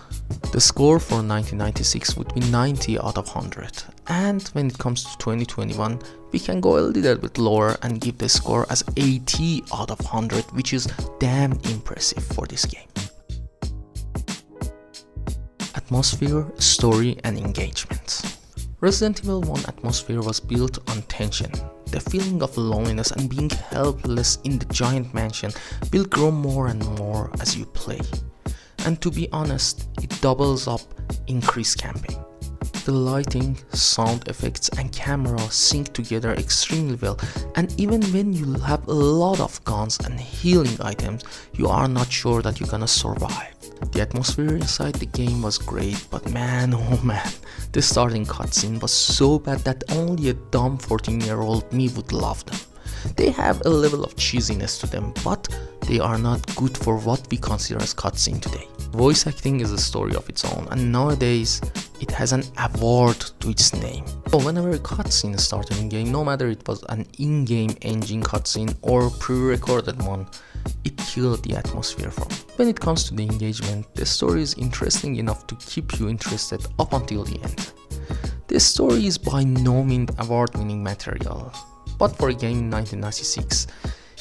Speaker 1: The score for 1996 would be 90 out of 100, and when it comes to 2021, we can go a little bit lower and give the score as 80 out of 100, which is damn impressive for this game. Atmosphere, story and engagement. Resident Evil 1 atmosphere was built on tension. The feeling of loneliness and being helpless in the giant mansion will grow more and more as you play. And to be honest, it doubles up increased camping. The lighting, sound effects and camera sync together extremely well, and even when you have a lot of guns and healing items, you are not sure that you're gonna survive. The atmosphere inside the game was great, but man, oh man, the starting cutscene was so bad that only a dumb 14-year-old me would love them. They have a level of cheesiness to them, but they are not good for what we consider as cutscene today. Voice acting is a story of its own, and nowadays it has an award to its name. So whenever a cutscene started in game, no matter it was an in-game engine cutscene or pre-recorded one, it killed the atmosphere for me. When it comes to the engagement, the story is interesting enough to keep you interested up until the end. This story is by no means award-winning material, but for a game in 1996,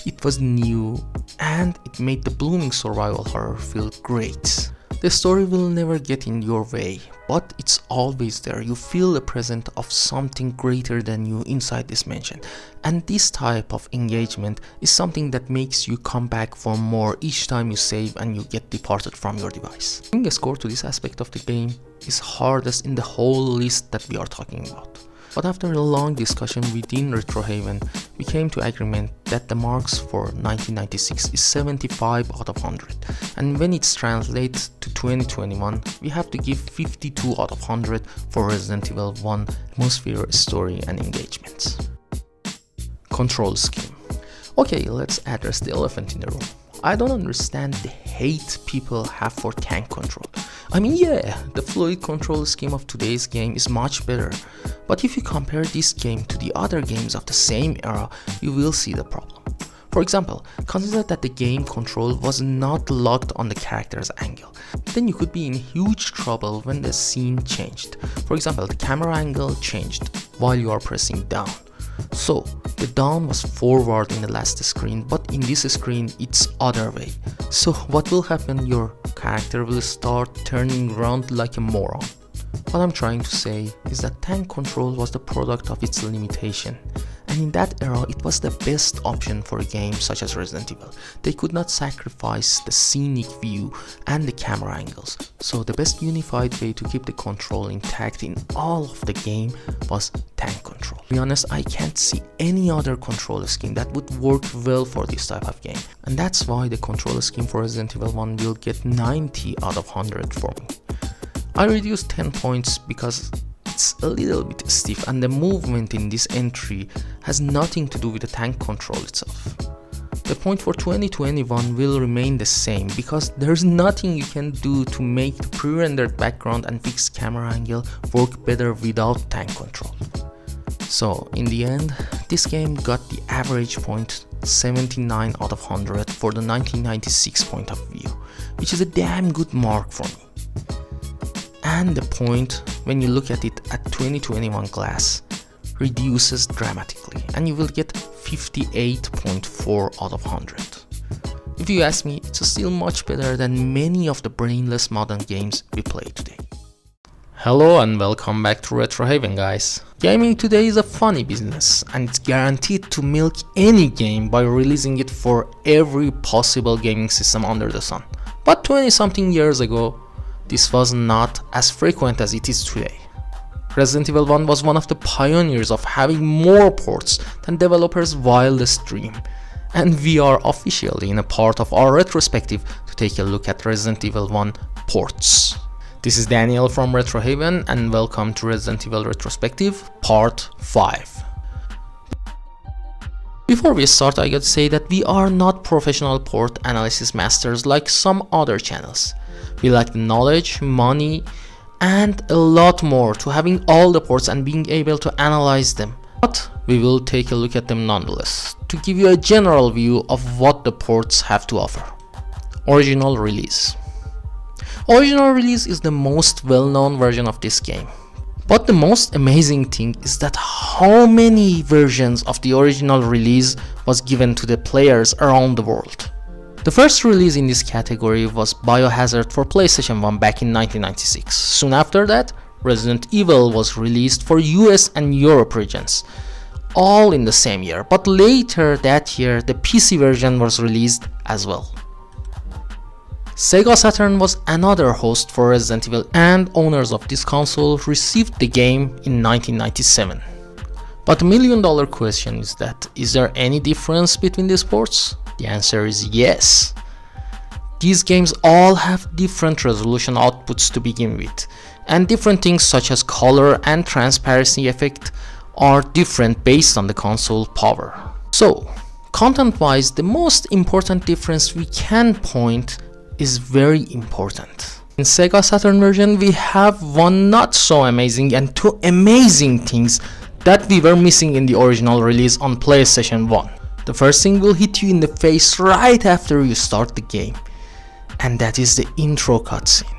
Speaker 1: it was new and it made the blooming survival horror feel great. The story will never get in your way, but it's always there. You feel the presence of something greater than you inside this mansion, and this type of engagement is something that makes you come back for more each time you save and you get departed from your device. Giving a score to this aspect of the game is hardest in the whole list that we are talking about. But after a long discussion within RetroHaven, we came to agreement that the marks for 1996 is 75 out of 100, and when it's translated to 2021, we have to give 52 out of 100 for Resident Evil 1 atmosphere, story and engagement. Control scheme. Okay, let's address the elephant in the room. I don't understand the hate people have for tank control. I mean, yeah, the fluid control scheme of today's game is much better, but if you compare this game to the other games of the same era, you will see the problem. For example, consider that the game control was not locked on the character's angle. Then you could be in huge trouble when the scene changed. For example, the camera angle changed while you are pressing down. So, the down was forward in the last screen, but in this screen it's other way. So what will happen? Your character will start turning around like a moron. What I'm trying to say is that tank control was the product of its limitation. And in that era, it was the best option for a game such as Resident Evil. They could not sacrifice the scenic view and the camera angles. So the best unified way to keep the control intact in all of the game was tank control. To be honest, I can't see any other control scheme that would work well for this type of game. And that's why the control scheme for Resident Evil 1 will get 90 out of 100 for me. I reduced 10 points because it's a little bit stiff and the movement in this entry has nothing to do with the tank control itself. The point for 2021 will remain the same because there's nothing you can do to make the pre-rendered background and fixed camera angle work better without tank control. So in the end, this game got the average point 79 out of 100 for the 1996 point of view, which is a damn good mark for me. And the point, when you look at it at 2021 glass, reduces dramatically and you will get 58.4 out of 100. If you ask me, it's still much better than many of the brainless modern games we play today. Hello and welcome back to RetroHaven, guys. Gaming today is a funny business and it's guaranteed to milk any game by releasing it for every possible gaming system under the sun. But 20 something years ago, this was not as frequent as it is today. Resident Evil 1 was one of the pioneers of having more ports than developers' wildest dream, and we are officially in a part of our retrospective to take a look at Resident Evil 1 ports. This is Daniel from RetroHaven and welcome to Resident Evil Retrospective Part 5. Before we start, I gotta say that we are not professional port analysis masters like some other channels. We lack the knowledge, money, and a lot more to having all the ports and being able to analyze them. But we will take a look at them nonetheless, to give you a general view of what the ports have to offer. Original release. Original release is the most well-known version of this game. But the most amazing thing is that how many versions of the original release was given to the players around the world. The first release in this category was Biohazard for PlayStation 1 back in 1996. Soon after that, Resident Evil was released for US and Europe regions, all in the same year, but later that year the PC version was released as well. Sega Saturn was another host for Resident Evil and owners of this console received the game in 1997. But the $1,000,000 question is that, is there any difference between these ports? The answer is yes. These games all have different resolution outputs to begin with, and different things such as color and transparency effect are different based on the console power. So, content-wise, the most important difference we can point is very important. In Sega Saturn version, we have one not so amazing and two amazing things that we were missing in the original release on PlayStation 1. The first thing will hit you in the face right after you start the game, and that is the intro cutscene.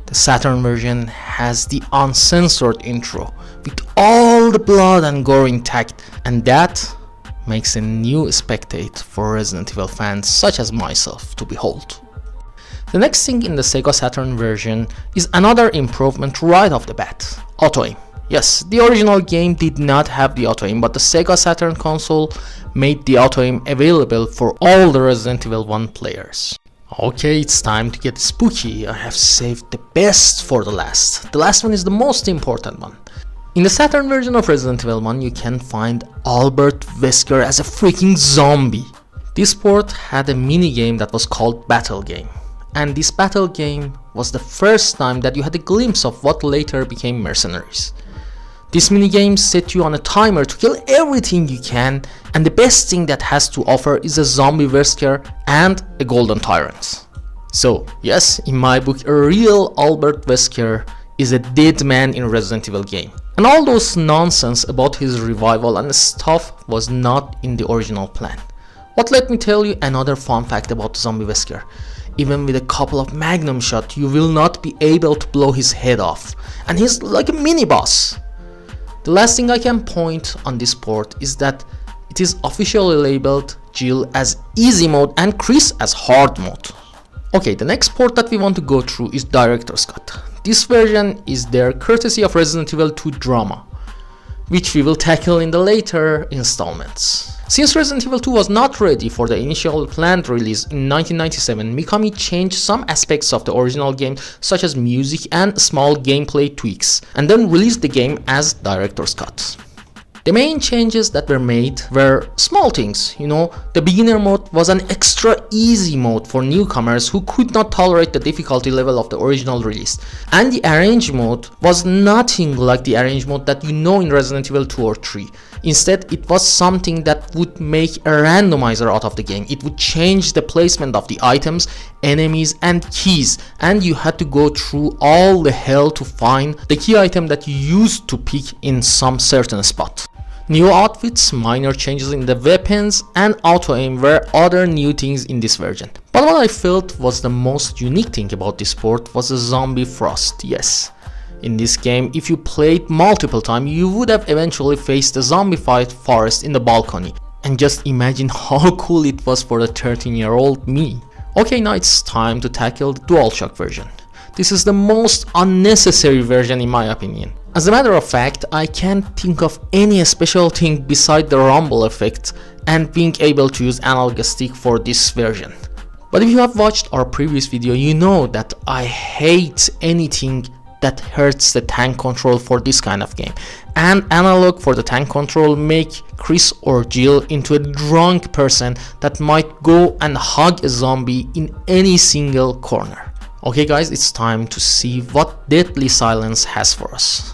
Speaker 1: The Saturn version has the uncensored intro with all the blood and gore intact, and that makes a new spectate for Resident Evil fans such as myself to behold. The next thing in the Sega Saturn version is another improvement right off the bat: auto-aim. Yes, the original game did not have the auto-aim, but the Sega Saturn console made the auto-aim available for all the Resident Evil 1 players. Okay, it's time to get spooky. I have saved the best for the last. The last one is the most important one. In the Saturn version of Resident Evil 1, you can find Albert Wesker as a freaking zombie. This port had a mini-game that was called Battle Game. And this battle game was the first time that you had a glimpse of what later became Mercenaries. This minigame set you on a timer to kill everything you can, and the best thing that has to offer is a zombie Wesker and a golden tyrant. So yes, in my book, a real Albert Wesker is a dead man in Resident Evil game. And all those nonsense about his revival and stuff was not in the original plan. But let me tell you another fun fact about Zombie Wesker. Even with a couple of magnum shots, you will not be able to blow his head off. And he's like a mini boss. The last thing I can point on this port is that it is officially labeled Jill as easy mode and Chris as hard mode. Okay, the next port that we want to go through is Director's Cut. This version is there courtesy of Resident Evil 2 Drama, which we will tackle in the later installments. Since Resident Evil 2 was not ready for the initial planned release in 1997, Mikami changed some aspects of the original game such as music and small gameplay tweaks, and then released the game as Director's Cut. The main changes that were made were small things, the beginner mode was an extra easy mode for newcomers who could not tolerate the difficulty level of the original release, and the arrange mode was nothing like the arrange mode that you know in Resident Evil 2 or 3. Instead, it was something that would make a randomizer out of the game. It would change the placement of the items, enemies and keys, and you had to go through all the hell to find the key item that you used to pick in some certain spot. New outfits, minor changes in the weapons, and auto-aim were other new things in this version. But what I felt was the most unique thing about this port was the zombie frost, yes. In this game, if you played multiple times, you would have eventually faced the zombified forest in the balcony. And just imagine how cool it was for the 13-year-old me. Okay, now it's time to tackle the DualShock version. This is the most unnecessary version in my opinion. As a matter of fact, I can't think of any special thing beside the rumble effect and being able to use analog stick for this version. But if you have watched our previous video, you know that I hate anything that hurts the tank control for this kind of game. And analog for the tank control make Chris or Jill into a drunk person that might go and hug a zombie in any single corner. Okay guys, it's time to see what Deadly Silence has for us.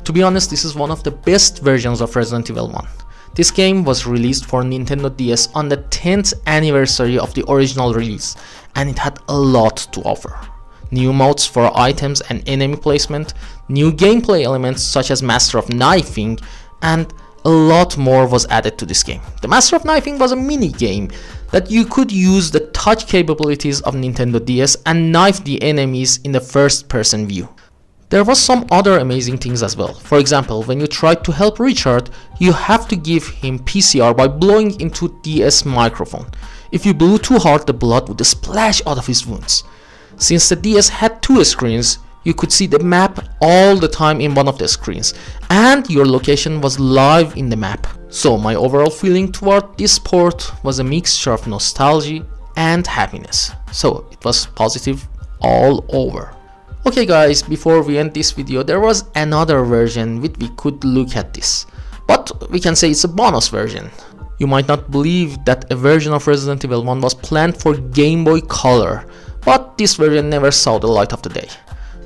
Speaker 1: To be honest, this is one of the best versions of Resident Evil 1. This game was released for Nintendo DS on the 10th anniversary of the original release, and it had a lot to offer. New modes for items and enemy placement, new gameplay elements such as Master of Knifing, and a lot more was added to this game. The Master of Knifing was a mini game that you could use the touch capabilities of Nintendo DS and knife the enemies in the first person view. There was some other amazing things as well. For example, when you tried to help Richard, you have to give him PCR by blowing into DS microphone. If you blew too hard, the blood would splash out of his wounds. Since the DS had two screens, you could see the map all the time in one of the screens, and your location was live in the map. So my overall feeling toward this port was a mixture of nostalgia and happiness. So it was positive all over. Okay guys, before we end this video, there was another version which we could look at this, but we can say it's a bonus version. You might not believe that a version of Resident Evil 1 was planned for Game Boy Color, but this version never saw the light of the day.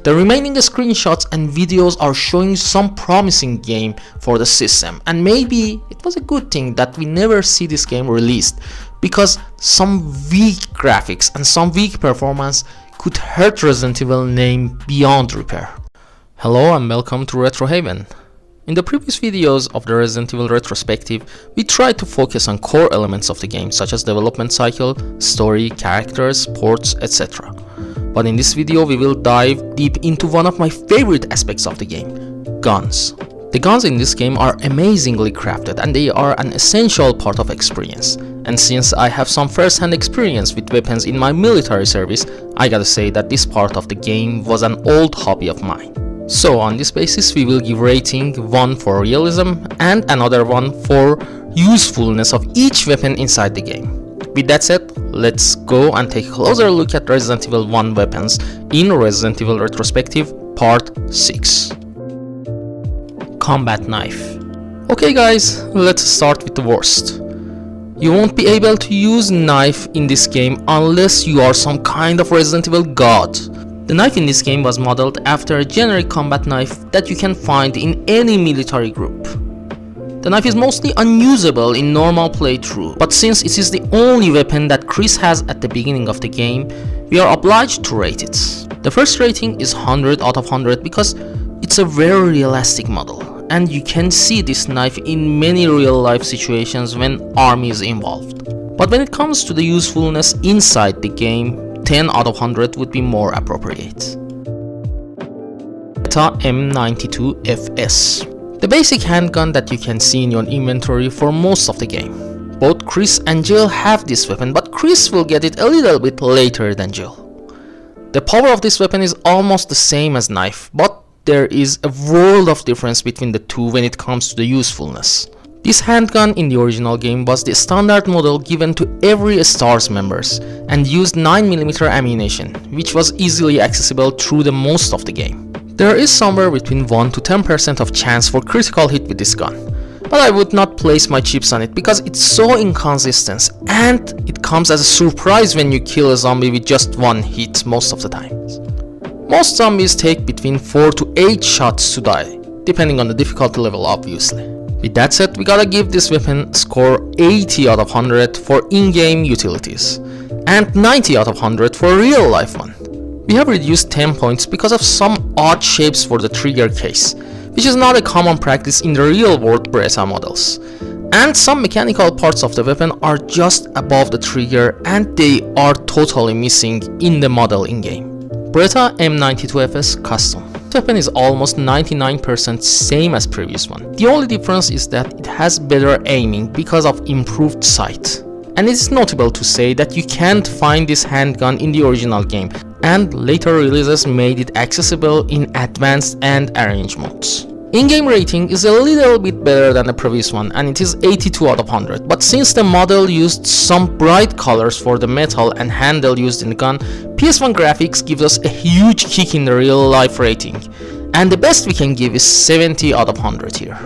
Speaker 1: The remaining screenshots and videos are showing some promising game for the system, and maybe it was a good thing that we never see this game released, because some weak graphics and some weak performance could hurt Resident Evil name beyond repair. Hello and welcome to RetroHaven. In the previous videos of the Resident Evil retrospective, we tried to focus on core elements of the game such as development cycle, story, characters, ports, etc. But in this video we will dive deep into one of my favorite aspects of the game, guns. The guns in this game are amazingly crafted and they are an essential part of experience. And since I have some first-hand experience with weapons in my military service, I gotta say that this part of the game was an old hobby of mine. So on this basis we will give rating 1 for realism and another one for usefulness of each weapon inside the game. With that said, let's go and take a closer look at Resident Evil 1 weapons in Resident Evil Retrospective Part 6. Combat Knife. Okay guys, let's start with the worst. You won't be able to use knife in this game unless you are some kind of Resident Evil god. The knife in this game was modeled after a generic combat knife that you can find in any military group. The knife is mostly unusable in normal playthrough, but since it is the only weapon that Chris has at the beginning of the game, we are obliged to rate it. The first rating is 100 out of 100 because it's a very realistic model, and you can see this knife in many real-life situations when army is involved. But when it comes to the usefulness inside the game, 10 out of 100 would be more appropriate. Beretta M92FS. The basic handgun that you can see in your inventory for most of the game. Both Chris and Jill have this weapon, but Chris will get it a little bit later than Jill. The power of this weapon is almost the same as knife, but there is a world of difference between the two when it comes to the usefulness. This handgun in the original game was the standard model given to every STARS members and used 9mm ammunition, which was easily accessible through the most of the game. There is somewhere between 1 to 10% of chance for critical hit with this gun, but I would not place my chips on it because it's so inconsistent and it comes as a surprise when you kill a zombie with just one hit most of the times. Most zombies take between 4 to 8 shots to die, depending on the difficulty level obviously. With that said, we gotta give this weapon score 80 out of 100 for in-game utilities and 90 out of 100 for a real life one. We have reduced 10 points because of some odd shapes for the trigger case, which is not a common practice in the real world Beretta models. And some mechanical parts of the weapon are just above the trigger and they are totally missing in the model in-game. Beretta M92FS Custom. This weapon is almost 99% same as previous one. The only difference is that it has better aiming because of improved sight. And it is notable to say that you can't find this handgun in the original game, and later releases made it accessible in advanced and arrange modes. In-game rating is a little bit better than the previous one and it is 82 out of 100, but since the model used some bright colors for the metal and handle used in the gun, PS1 graphics gives us a huge kick in the real life rating, and the best we can give is 70 out of 100 here.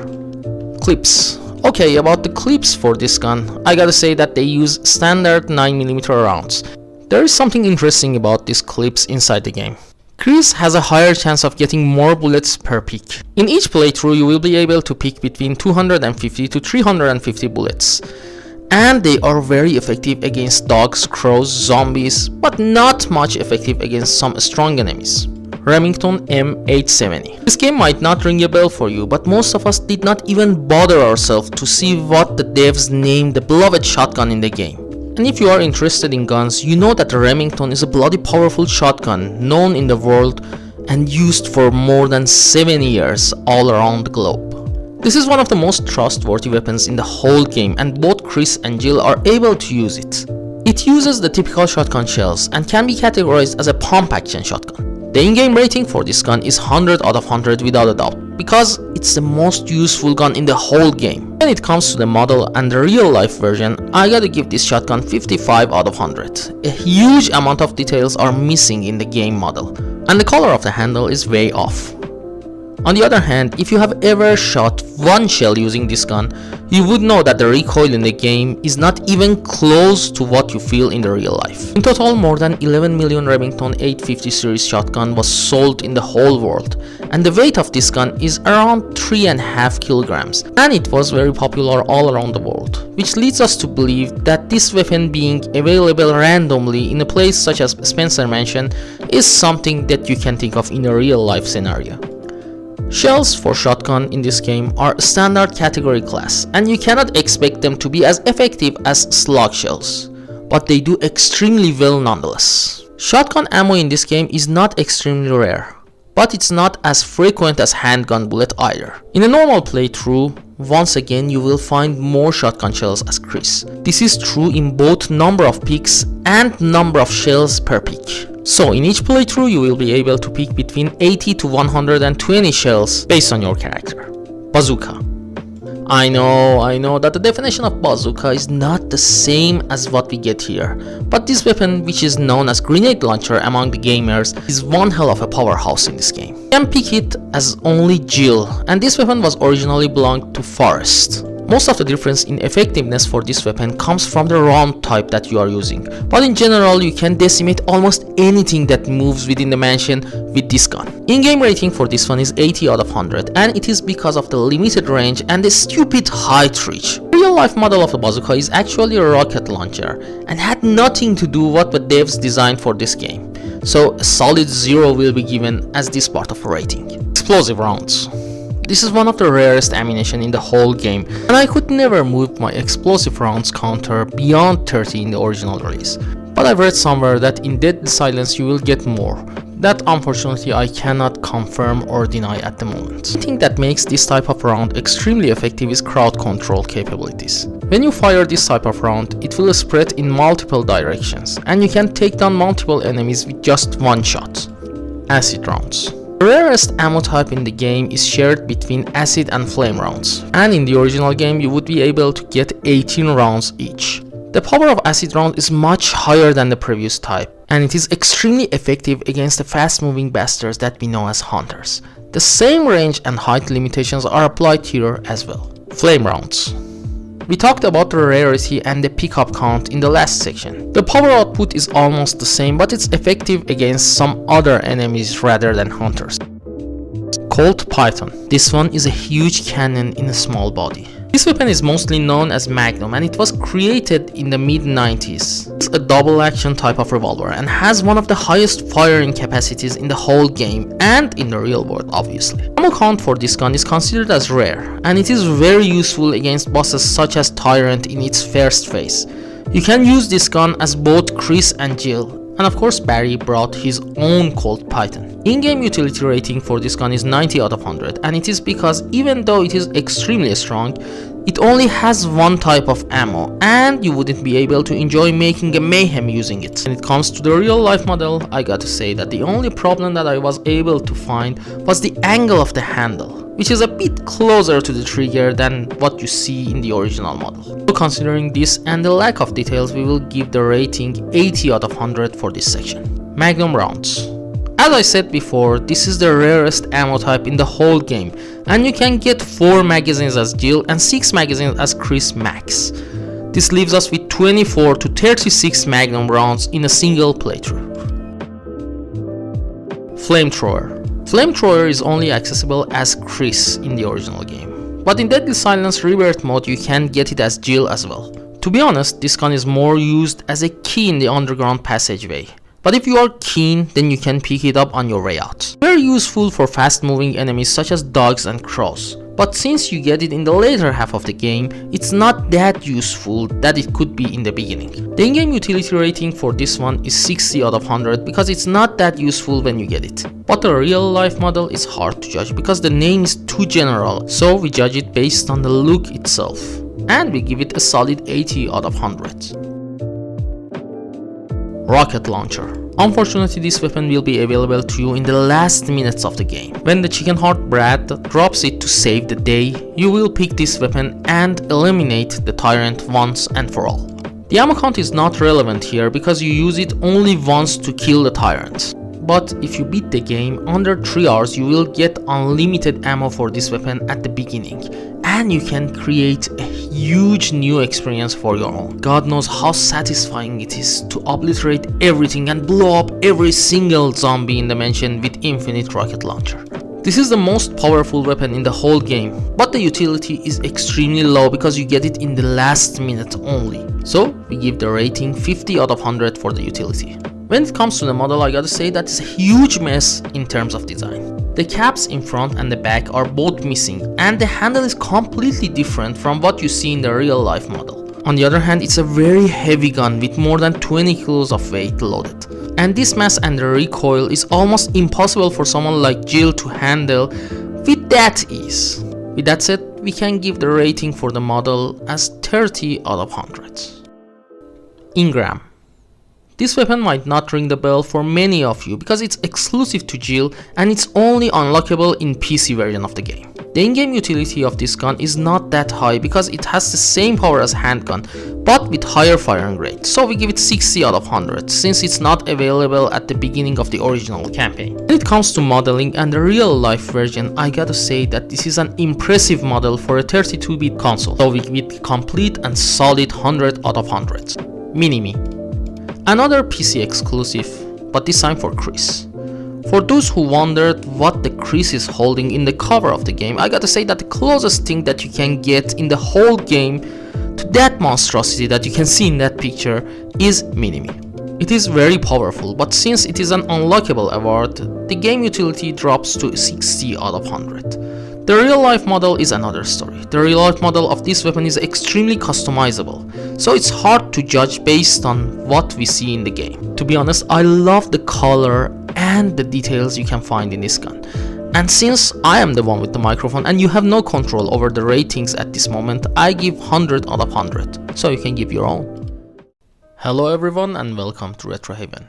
Speaker 1: Clips. Okay, about the clips for this gun, I gotta say that they use standard 9mm rounds. There is something interesting about these clips inside the game. Chris has a higher chance of getting more bullets per pick. In each playthrough you will be able to pick between 250 to 350 bullets. And they are very effective against dogs, crows, zombies, but not much effective against some strong enemies. Remington M870. This game might not ring a bell for you, but most of us did not even bother ourselves to see what the devs named the beloved shotgun in the game. And if you are interested in guns, you know that the Remington is a bloody powerful shotgun known in the world and used for more than 7 years all around the globe. This is one of the most trustworthy weapons in the whole game and both Chris and Jill are able to use it. It uses the typical shotgun shells and can be categorized as a pump action shotgun. The in-game rating for this gun is 100 out of 100 without a doubt, because it's the most useful gun in the whole game. When it comes to the model and the real life version, I gotta give this shotgun 55 out of 100. A huge amount of details are missing in the game model, and the color of the handle is way off. On the other hand, if you have ever shot one shell using this gun, you would know that the recoil in the game is not even close to what you feel in the real life. In total, more than 11 million Remington 850 series shotgun was sold in the whole world, and the weight of this gun is around 3.5 kilograms, and it was very popular all around the world, which leads us to believe that this weapon being available randomly in a place such as Spencer Mansion is something that you can think of in a real life scenario. Shells for shotgun in this game are standard category class, and you cannot expect them to be as effective as slug shells, but they do extremely well nonetheless. Shotgun ammo in this game is not extremely rare, but it's not as frequent as handgun bullet either. In a normal playthrough, once again you will find more shotgun shells as Chris. This is true in both number of picks and number of shells per pick. So in each playthrough you will be able to pick between 80 to 120 shells based on your character. Bazooka. I know that the definition of bazooka is not the same as what we get here, but this weapon, which is known as grenade launcher among the gamers, is one hell of a powerhouse in this game. You can pick it as only Jill, and this weapon was originally belonged to Forrest. Most of the difference in effectiveness for this weapon comes from the round type that you are using, but in general you can decimate almost anything that moves within the mansion with this gun. In-game rating for this one is 80 out of 100, and it is because of the limited range and the stupid height reach. The real-life model of the bazooka is actually a rocket launcher and had nothing to do with what the devs designed for this game, so a solid 0 will be given as this part of a rating. Explosive rounds. This is one of the rarest ammunition in the whole game, and I could never move my explosive rounds counter beyond 30 in the original release. But I've read somewhere that in Deadly Silence you will get more. That unfortunately I cannot confirm or deny at the moment. The thing that makes this type of round extremely effective is crowd control capabilities. When you fire this type of round, it will spread in multiple directions, and you can take down multiple enemies with just one shot. Acid rounds. The rarest ammo type in the game is shared between acid and flame rounds, and in the original game you would be able to get 18 rounds each. The power of acid round is much higher than the previous type, and it is extremely effective against the fast moving bastards that we know as hunters. The same range and height limitations are applied here as well. Flame rounds. We talked about the rarity and the pickup count in the last section. The power output is almost the same, but it's effective against some other enemies rather than hunters. Colt Python. This one is a huge cannon in a small body. This weapon is mostly known as Magnum, and it was created in the mid-90s. It's a double action type of revolver and has one of the highest firing capacities in the whole game and in the real world obviously. Ammo count for this gun is considered as rare, and it is very useful against bosses such as Tyrant in its first phase. You can use this gun as both Chris and Jill, and of course Barry brought his own Colt Python. In-game utility rating for this gun is 90 out of 100, and it is because even though it is extremely strong, it only has one type of ammo, and you wouldn't be able to enjoy making a mayhem using it. When it comes to the real life model, I gotta say that the only problem that I was able to find was the angle of the handle, which is a bit closer to the trigger than what you see in the original model. So considering this and the lack of details, we will give the rating 80 out of 100 for this section. Magnum rounds. As I said before, this is the rarest ammo type in the whole game, and you can get 4 magazines as Jill and 6 magazines as Chris max. This leaves us with 24 to 36 Magnum rounds in a single playthrough. Flamethrower. Flamethrower is only accessible as Chris in the original game, but in Deadly Silence Rebirth mode you can get it as Jill as well. To be honest, this gun is more used as a key in the underground passageway, but if you are keen, then you can pick it up on your way out. Very useful for fast moving enemies such as dogs and crows, but since you get it in the later half of the game, it's not that useful that it could be in the beginning. The in-game utility rating for this one is 60 out of 100 because it's not that useful when you get it. But the real life model is hard to judge because the name is too general, so we judge it based on the look itself, and we give it a solid 80 out of 100. Rocket launcher. Unfortunately, this weapon will be available to you in the last minutes of the game. When the chicken heart Brad drops it to save the day, you will pick this weapon and eliminate the tyrant once and for all. The ammo count is not relevant here because you use it only once to kill the tyrant. But if you beat the game under 3 hours, you will get unlimited ammo for this weapon at the beginning, and you can create a huge new experience for your own. God knows how satisfying it is to obliterate everything and blow up every single zombie in the mansion with infinite rocket launcher. This is the most powerful weapon in the whole game, but the utility is extremely low because you get it in the last minute only. So we give the rating 50 out of 100 for the utility. When it comes to the model, I gotta say that it's a huge mess in terms of design. The caps in front and the back are both missing, and the handle is completely different from what you see in the real life model. On the other hand, it's a very heavy gun with more than 20 kilos of weight loaded. And this mass and the recoil is almost impossible for someone like Jill to handle with that ease. With that said, we can give the rating for the model as 30 out of 100. Ingram. This weapon might not ring the bell for many of you because it's exclusive to Jill and it's only unlockable in PC version of the game. The in-game utility of this gun is not that high because it has the same power as handgun, but with higher firing rate, so we give it 60 out of 100 since it's not available at the beginning of the original campaign. When it comes to modeling and the real life version, I gotta say that this is an impressive model for a 32-bit console, so we give it complete and solid 100 out of 100. Mini-Me, another PC exclusive, but this time for Chris. For those who wondered what the Chris is holding in the cover of the game, I gotta say that the closest thing that you can get in the whole game to that monstrosity that you can see in that picture is Mini-Me. It is very powerful, but since it is an unlockable award, the game utility drops to 60 out of 100. The real life model is another story. The real life model of this weapon is extremely customizable, so it's hard to judge based on what we see in the game. To be honest, I love the color and the details you can find in this gun. And since I am the one with the microphone and you have no control over the ratings at this moment, I give 100 out of 100, so you can give your own. Hello everyone and welcome to RetroHaven.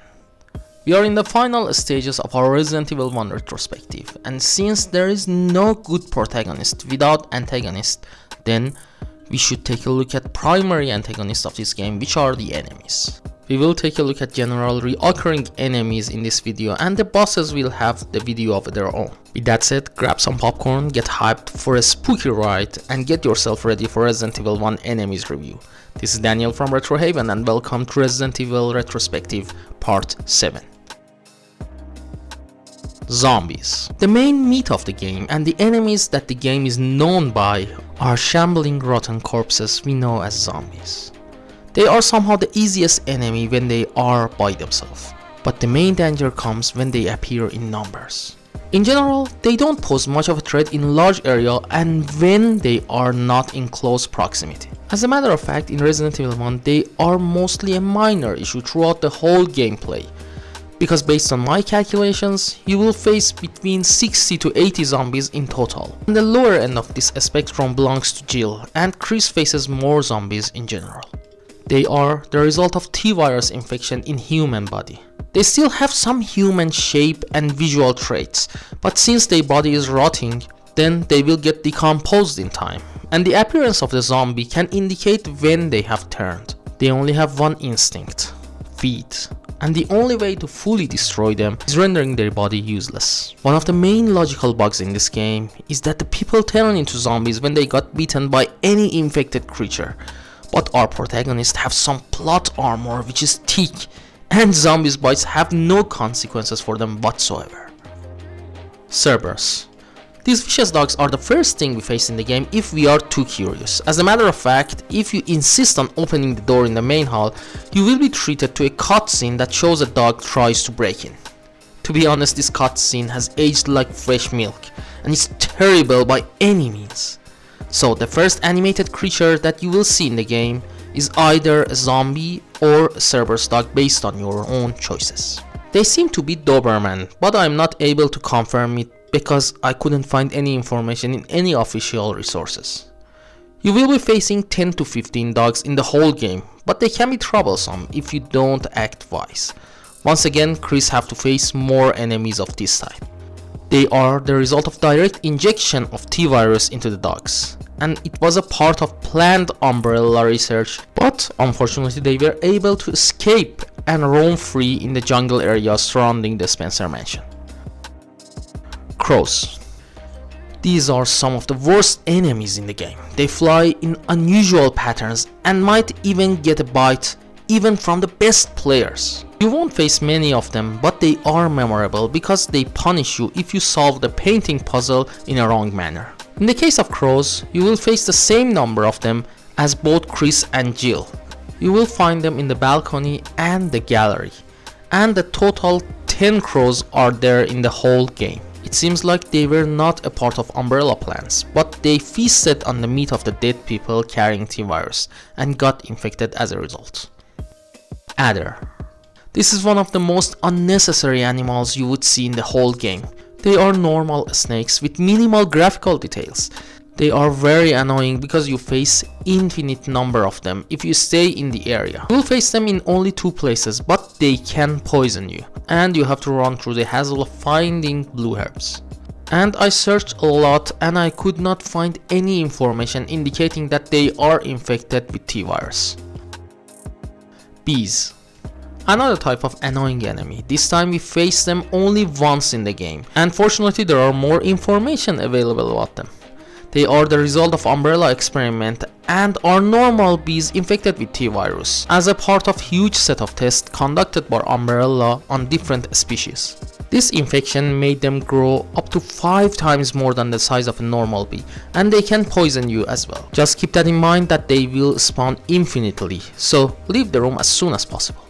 Speaker 1: We are in the final stages of our Resident Evil 1 retrospective, and since there is no good protagonist without antagonist, then we should take a look at primary antagonists of this game, which are the enemies. We will take a look at general reoccurring enemies in this video, and the bosses will have the video of their own. With that said, grab some popcorn, get hyped for a spooky ride, and get yourself ready for Resident Evil 1 enemies review. This is Daniel from RetroHaven and welcome to Resident Evil Retrospective Part 7. Zombies. The main meat of the game and the enemies that the game is known by are shambling rotten corpses we know as zombies. They are somehow the easiest enemy when they are by themselves, but the main danger comes when they appear in numbers. In general, they don't pose much of a threat in large area and when they are not in close proximity. As a matter of fact, in Resident Evil 1, they are mostly a minor issue throughout the whole gameplay, because based on my calculations, you will face between 60 to 80 zombies in total. And the lower end of this spectrum belongs to Jill, and Chris faces more zombies in general. They are the result of T-virus infection in human body. They still have some human shape and visual traits, but since their body is rotting, then they will get decomposed in time. And the appearance of the zombie can indicate when they have turned. They only have one instinct: feed. And the only way to fully destroy them is rendering their body useless. One of the main logical bugs in this game is that the people turn into zombies when they got bitten by any infected creature. But our protagonists have some plot armor which is thick, and zombies bites have no consequences for them whatsoever. Cerberus. These vicious dogs are the first thing we face in the game if we are too curious. As a matter of fact, if you insist on opening the door in the main hall, you will be treated to a cutscene that shows a dog tries to break in. To be honest, this cutscene has aged like fresh milk, and it's terrible by any means. So the first animated creature that you will see in the game is either a zombie or a Cerberus dog based on your own choices. They seem to be Doberman, but I'm not able to confirm it because I couldn't find any information in any official resources. You will be facing 10 to 15 dogs in the whole game, but they can be troublesome if you don't act wise. Once again, Chris have to face more enemies of this type. They are the result of direct injection of T-virus into the dogs, and it was a part of planned Umbrella research, but unfortunately they were able to escape and roam free in the jungle area surrounding the Spencer mansion. Crows. These are some of the worst enemies in the game. They fly in unusual patterns and might even get a bite even from the best players. You won't face many of them, but they are memorable because they punish you if you solve the painting puzzle in a wrong manner. In the case of crows, you will face the same number of them as both Chris and Jill. You will find them in the balcony and the gallery, and the total 10 crows are there in the whole game. It seems like they were not a part of Umbrella plans, but they feasted on the meat of the dead people carrying T-virus and got infected as a result. Adder. This is one of the most unnecessary animals you would see in the whole game. They are normal snakes with minimal graphical details. They are very annoying because you face infinite number of them if you stay in the area. You will face them in only 2 places, but they can poison you, and you have to run through the hassle of finding blue herbs. And I searched a lot and I could not find any information indicating that they are infected with T-virus. Bees. Another type of annoying enemy. This time we face them only once in the game. And fortunately there are more information available about them. They are the result of Umbrella experiment and are normal bees infected with T-virus as a part of huge set of tests conducted by Umbrella on different species. This infection made them grow up to 5 times more than the size of a normal bee, and they can poison you as well. Just keep that in mind that they will spawn infinitely, so leave the room as soon as possible.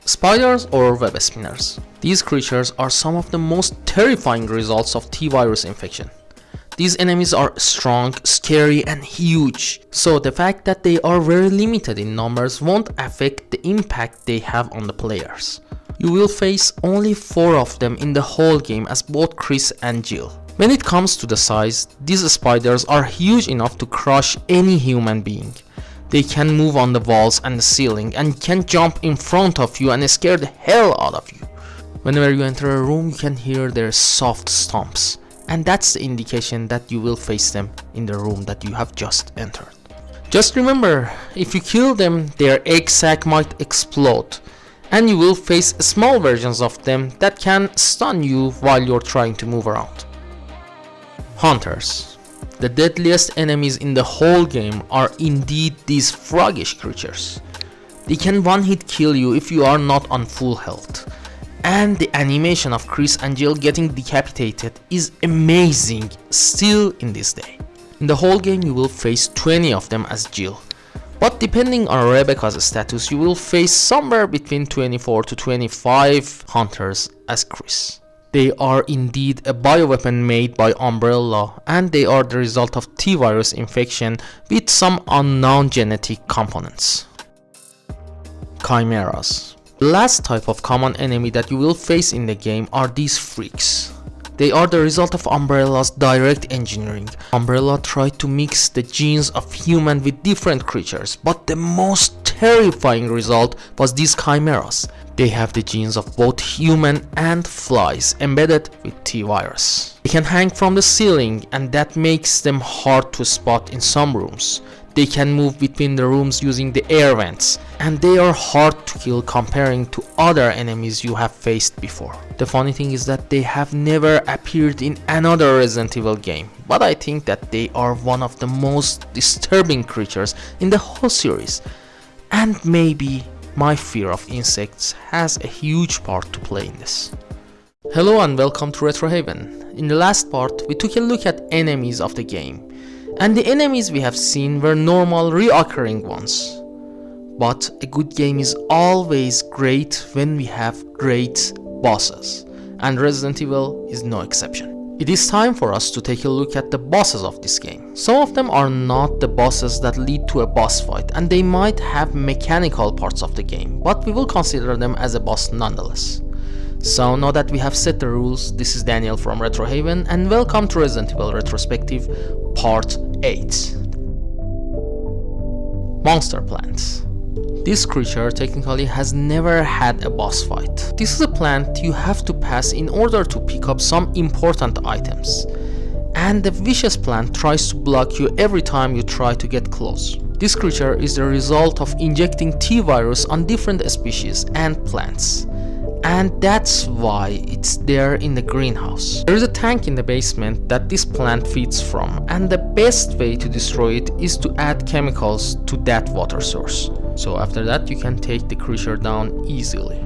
Speaker 1: Spiders or web spinners. These creatures are some of the most terrifying results of T-virus infection. These enemies are strong, scary and huge, so the fact that they are very limited in numbers won't affect the impact they have on the players. You will face only 4 of them in the whole game as both Chris and Jill. When it comes to the size, these spiders are huge enough to crush any human being. They can move on the walls and the ceiling and can jump in front of you and scare the hell out of you. Whenever you enter a room, you can hear their soft stomps. And that's the indication that you will face them in the room that you have just entered. Just remember, if you kill them, their egg sac might explode, and you will face small versions of them that can stun you while you're trying to move around. Hunters. The deadliest enemies in the whole game are indeed these froggish creatures. They can one-hit kill you if you are not on full health. And the animation of Chris and Jill getting decapitated is amazing still in this day. In the whole game you will face 20 of them as Jill, but depending on Rebecca's status you will face somewhere between 24 to 25 hunters as Chris. They are indeed a bioweapon made by Umbrella, and they are the result of T-virus infection with some unknown genetic components. Chimeras. The last type of common enemy that you will face in the game are these freaks. They are the result of Umbrella's direct engineering. Umbrella tried to mix the genes of human with different creatures, but the most terrifying result was these chimeras. They have the genes of both human and flies embedded with T-virus. They can hang from the ceiling, and that makes them hard to spot in some rooms. They can move between the rooms using the air vents, and they are hard to kill comparing to other enemies you have faced before. The funny thing is that they have never appeared in another Resident Evil game, but I think that they are one of the most disturbing creatures in the whole series, and maybe my fear of insects has a huge part to play in this. Hello and welcome to RetroHaven. In the last part we took a look at enemies of the game. And the enemies we have seen were normal reoccurring ones. But a good game is always great when we have great bosses, and Resident Evil is no exception. It is time for us to take a look at the bosses of this game. Some of them are not the bosses that lead to a boss fight, and they might have mechanical parts of the game, but we will consider them as a boss nonetheless. So now that we have set the rules, this is Daniel from RetroHaven and welcome to Resident Evil Retrospective Part 8. Monster Plants. This creature technically has never had a boss fight. This is a plant you have to pass in order to pick up some important items. And the vicious plant tries to block you every time you try to get close. This creature is the result of injecting T-virus on different species and plants. And that's why it's there in the greenhouse. There is a tank in the basement that this plant feeds from, and the best way to destroy it is to add chemicals to that water source. So after that you can take the creature down easily.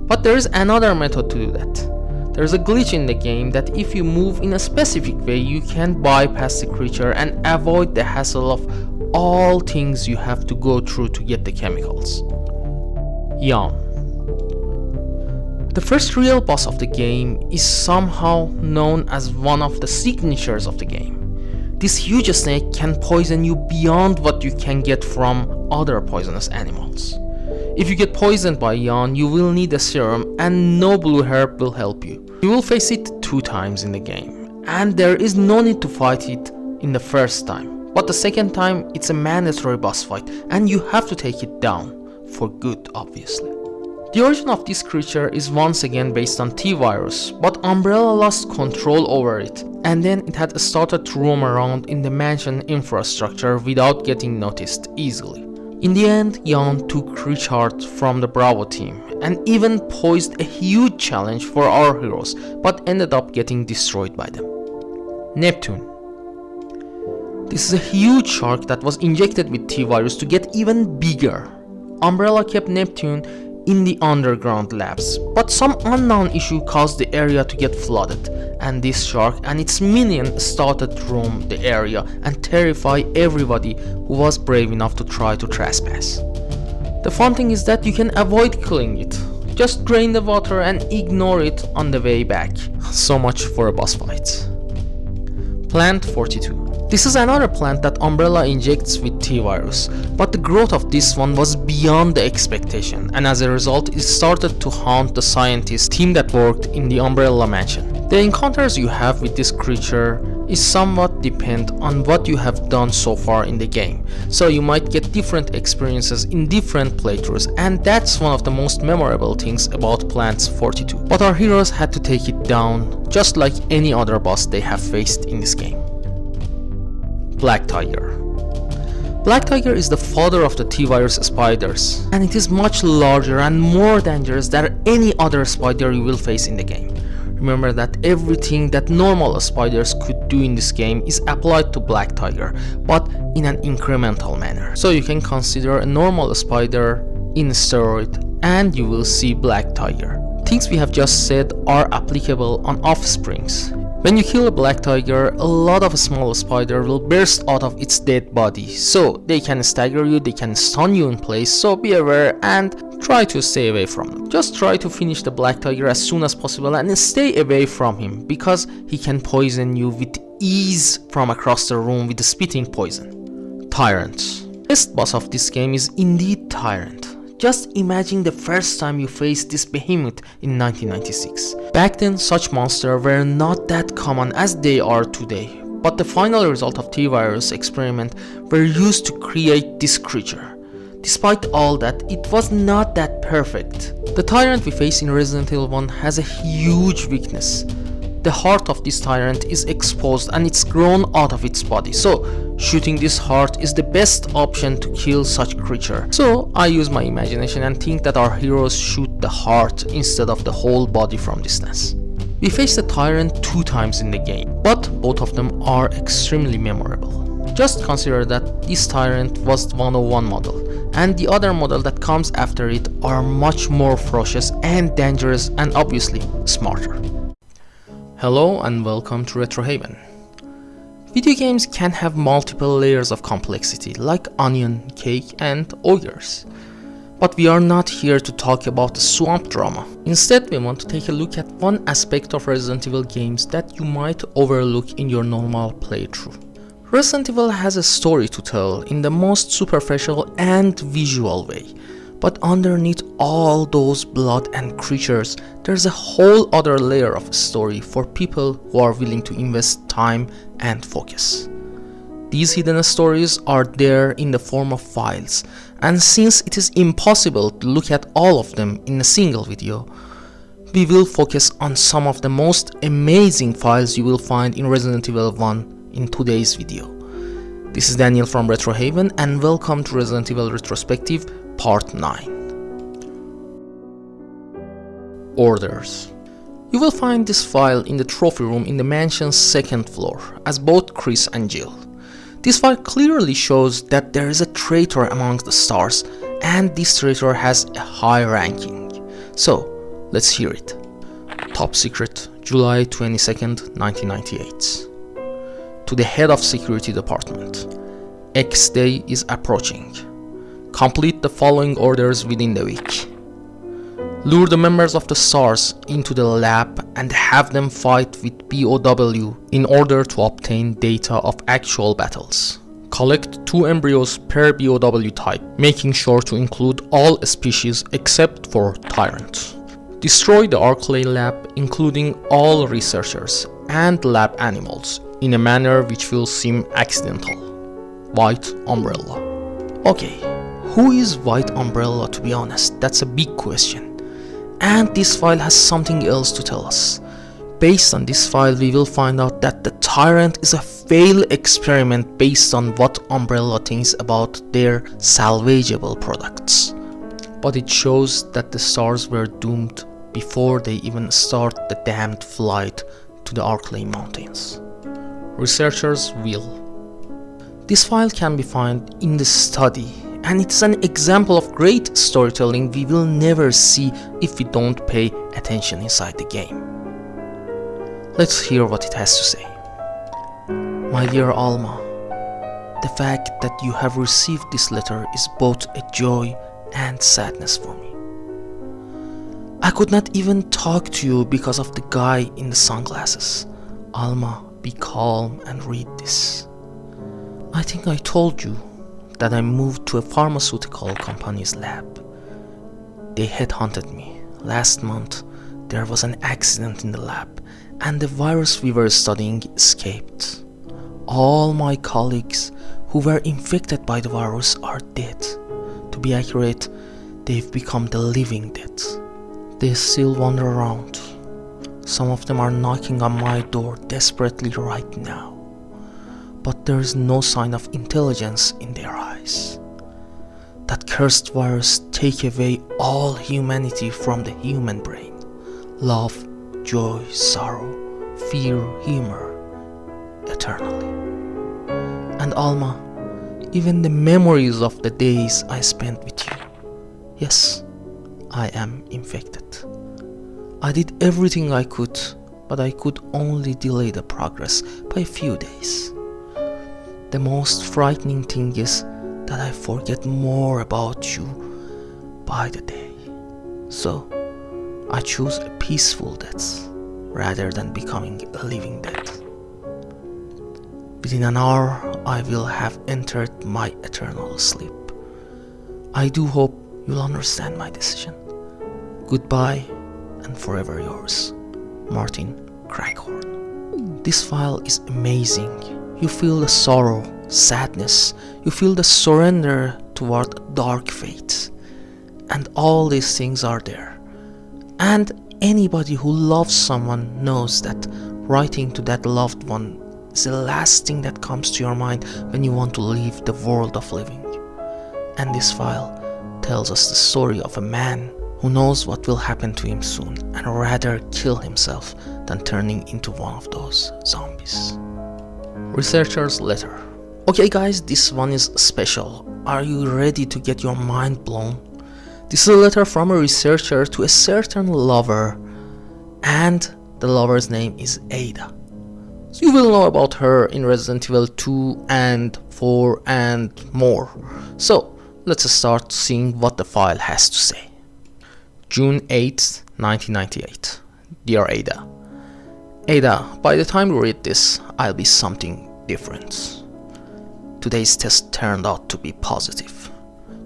Speaker 1: But there is another method to do that. There is a glitch in the game that if you move in a specific way you can bypass the creature and avoid the hassle of all things you have to go through to get the chemicals. Yawn. The first real boss of the game is somehow known as one of the signatures of the game. This huge snake can poison you beyond what you can get from other poisonous animals. If you get poisoned by yawn, you will need a serum and no blue herb will help you. You will face it 2 times in the game, and there is no need to fight it in the first time. But the second time it's a mandatory boss fight and you have to take it down, for good obviously. The origin of this creature is once again based on T-Virus, but Umbrella lost control over it, and then it had started to roam around in the mansion infrastructure without getting noticed easily. In the end, Yawn took Richard from the Bravo team and even posed a huge challenge for our heroes, but ended up getting destroyed by them. Neptune. This is a huge shark that was injected with T-Virus to get even bigger. Umbrella kept Neptune in the underground labs, but some unknown issue caused the area to get flooded, and this shark and its minion started to roam the area and terrify everybody who was brave enough to try to trespass. The fun thing is that you can avoid killing it. Just drain the water and ignore it on the way back. So much for a boss fight. Plant 42. This is another plant that Umbrella injects with T-Virus, but the growth of this one was beyond the expectation, and as a result it started to haunt the scientist team that worked in the Umbrella mansion. The encounters you have with this creature is somewhat depend on what you have done so far in the game, so you might get different experiences in different playthroughs, and that's one of the most memorable things about Plants 42. But our heroes had to take it down, just like any other boss they have faced in this game. Black Tiger. Black Tiger is the father of the T-Virus spiders, and it is much larger and more dangerous than any other spider you will face in the game. Remember that everything that normal spiders could do in this game is applied to Black Tiger, but in an incremental manner. So you can consider a normal spider in steroid and you will see Black Tiger. Things we have just said are applicable on offsprings. When you kill a Black Tiger, a lot of small spider will burst out of its dead body, so they can stagger you, they can stun you in place, so be aware and try to stay away from them. Just try to finish the Black Tiger as soon as possible and stay away from him, because he can poison you with ease from across the room with the spitting poison. Tyrant. The best boss of this game is indeed Tyrant. Just imagine the first time you faced this behemoth in 1996. Back then, such monsters were not that common as they are today, but the final result of T-Virus experiment were used to create this creature. Despite all that, it was not that perfect. The Tyrant we face in Resident Evil 1 has a huge weakness. The heart of this Tyrant is exposed and it's grown out of its body, so shooting this heart is the best option to kill such creature. So I use my imagination and think that our heroes shoot the heart instead of the whole body from distance. We face the Tyrant 2 times in the game, but both of them are extremely memorable. Just consider that this Tyrant was the 101 model, and the other model that comes after it are much more ferocious and dangerous and obviously smarter. Hello and welcome to RetroHaven. Video games can have multiple layers of complexity like onion, cake and ogres. But we are not here to talk about the swamp drama. Instead, we want to take a look at one aspect of Resident Evil games that you might overlook in your normal playthrough. Resident Evil has a story to tell in the most superficial and visual way. But underneath all those blood and creatures, there's a whole other layer of story for people who are willing to invest time and focus. These hidden stories are there in the form of files, and since it is impossible to look at all of them in a single video, we will focus on some of the most amazing files you will find in Resident Evil 1 in today's video. This is Daniel from RetroHaven and welcome to Resident Evil Retrospective Part 9. Orders. You will find this file in the trophy room in the mansion's 2nd floor as both Chris and Jill. This file clearly shows that there is a traitor amongst the stars and this traitor has a high ranking. So, let's hear it. Top Secret, July 22nd, 1998. To the head of security department. X day is approaching. Complete the following orders within the week. Lure the members of the SARS into the lab and have them fight with BOW in order to obtain data of actual battles. Collect 2 embryos per BOW type, making sure to include all species except for Tyrant. Destroy the Arclay lab, including all researchers and lab animals, in a manner which will seem accidental. White Umbrella. Okay. Who is White Umbrella, to be honest? That's a big question. And this file has something else to tell us. Based on this file, we will find out that the Tyrant is a failed experiment based on what Umbrella thinks about their salvageable products. But it shows that the stars were doomed before they even start the damned flight to the Arklay Mountains. Researchers will. This file can be found in the study, and it's an example of great storytelling we will never see if we don't pay attention inside the game. Let's hear what it has to say. My dear Alma, the fact that you have received this letter is both a joy and sadness for me. I could not even talk to you because of the guy in the sunglasses. Alma, be calm and read this. I think I told you that I moved to a pharmaceutical company's lab. They headhunted me. Last month, there was an accident in the lab, and the virus we were studying escaped. All my colleagues who were infected by the virus are dead. To be accurate, they've become the living dead. They still wander around. Some of them are knocking on my door desperately right now. But there is no sign of intelligence in their eyes. That cursed virus take away all humanity from the human brain. Love, joy, sorrow, fear, humor, eternally. And Alma, even the memories of the days I spent with you. Yes, I am infected. I did everything I could, but I could only delay the progress by a few days. The most frightening thing is that I forget more about you by the day. So, I choose a peaceful death rather than becoming a living dead. Within an hour, I will have entered my eternal sleep. I do hope you'll understand my decision. Goodbye, and forever yours, Martin Crackhorn. This file is amazing. You feel the sorrow, sadness, you feel the surrender toward dark fate. And all these things are there. And anybody who loves someone knows that writing to that loved one is the last thing that comes to your mind when you want to leave the world of living. And this file tells us the story of a man who knows what will happen to him soon and rather kill himself than turning into one of those zombies. Researcher's letter. Okay guys, this one is special. Are you ready to get your mind blown? This is a letter from a researcher to a certain lover, and the lover's name is Ada. So you will know about her in Resident Evil 2 and 4 and more. So let's start seeing what the file has to say. June 8th, 1998. Dear Ada. Ada, by the time you read this, I'll be something different. Today's test turned out to be positive,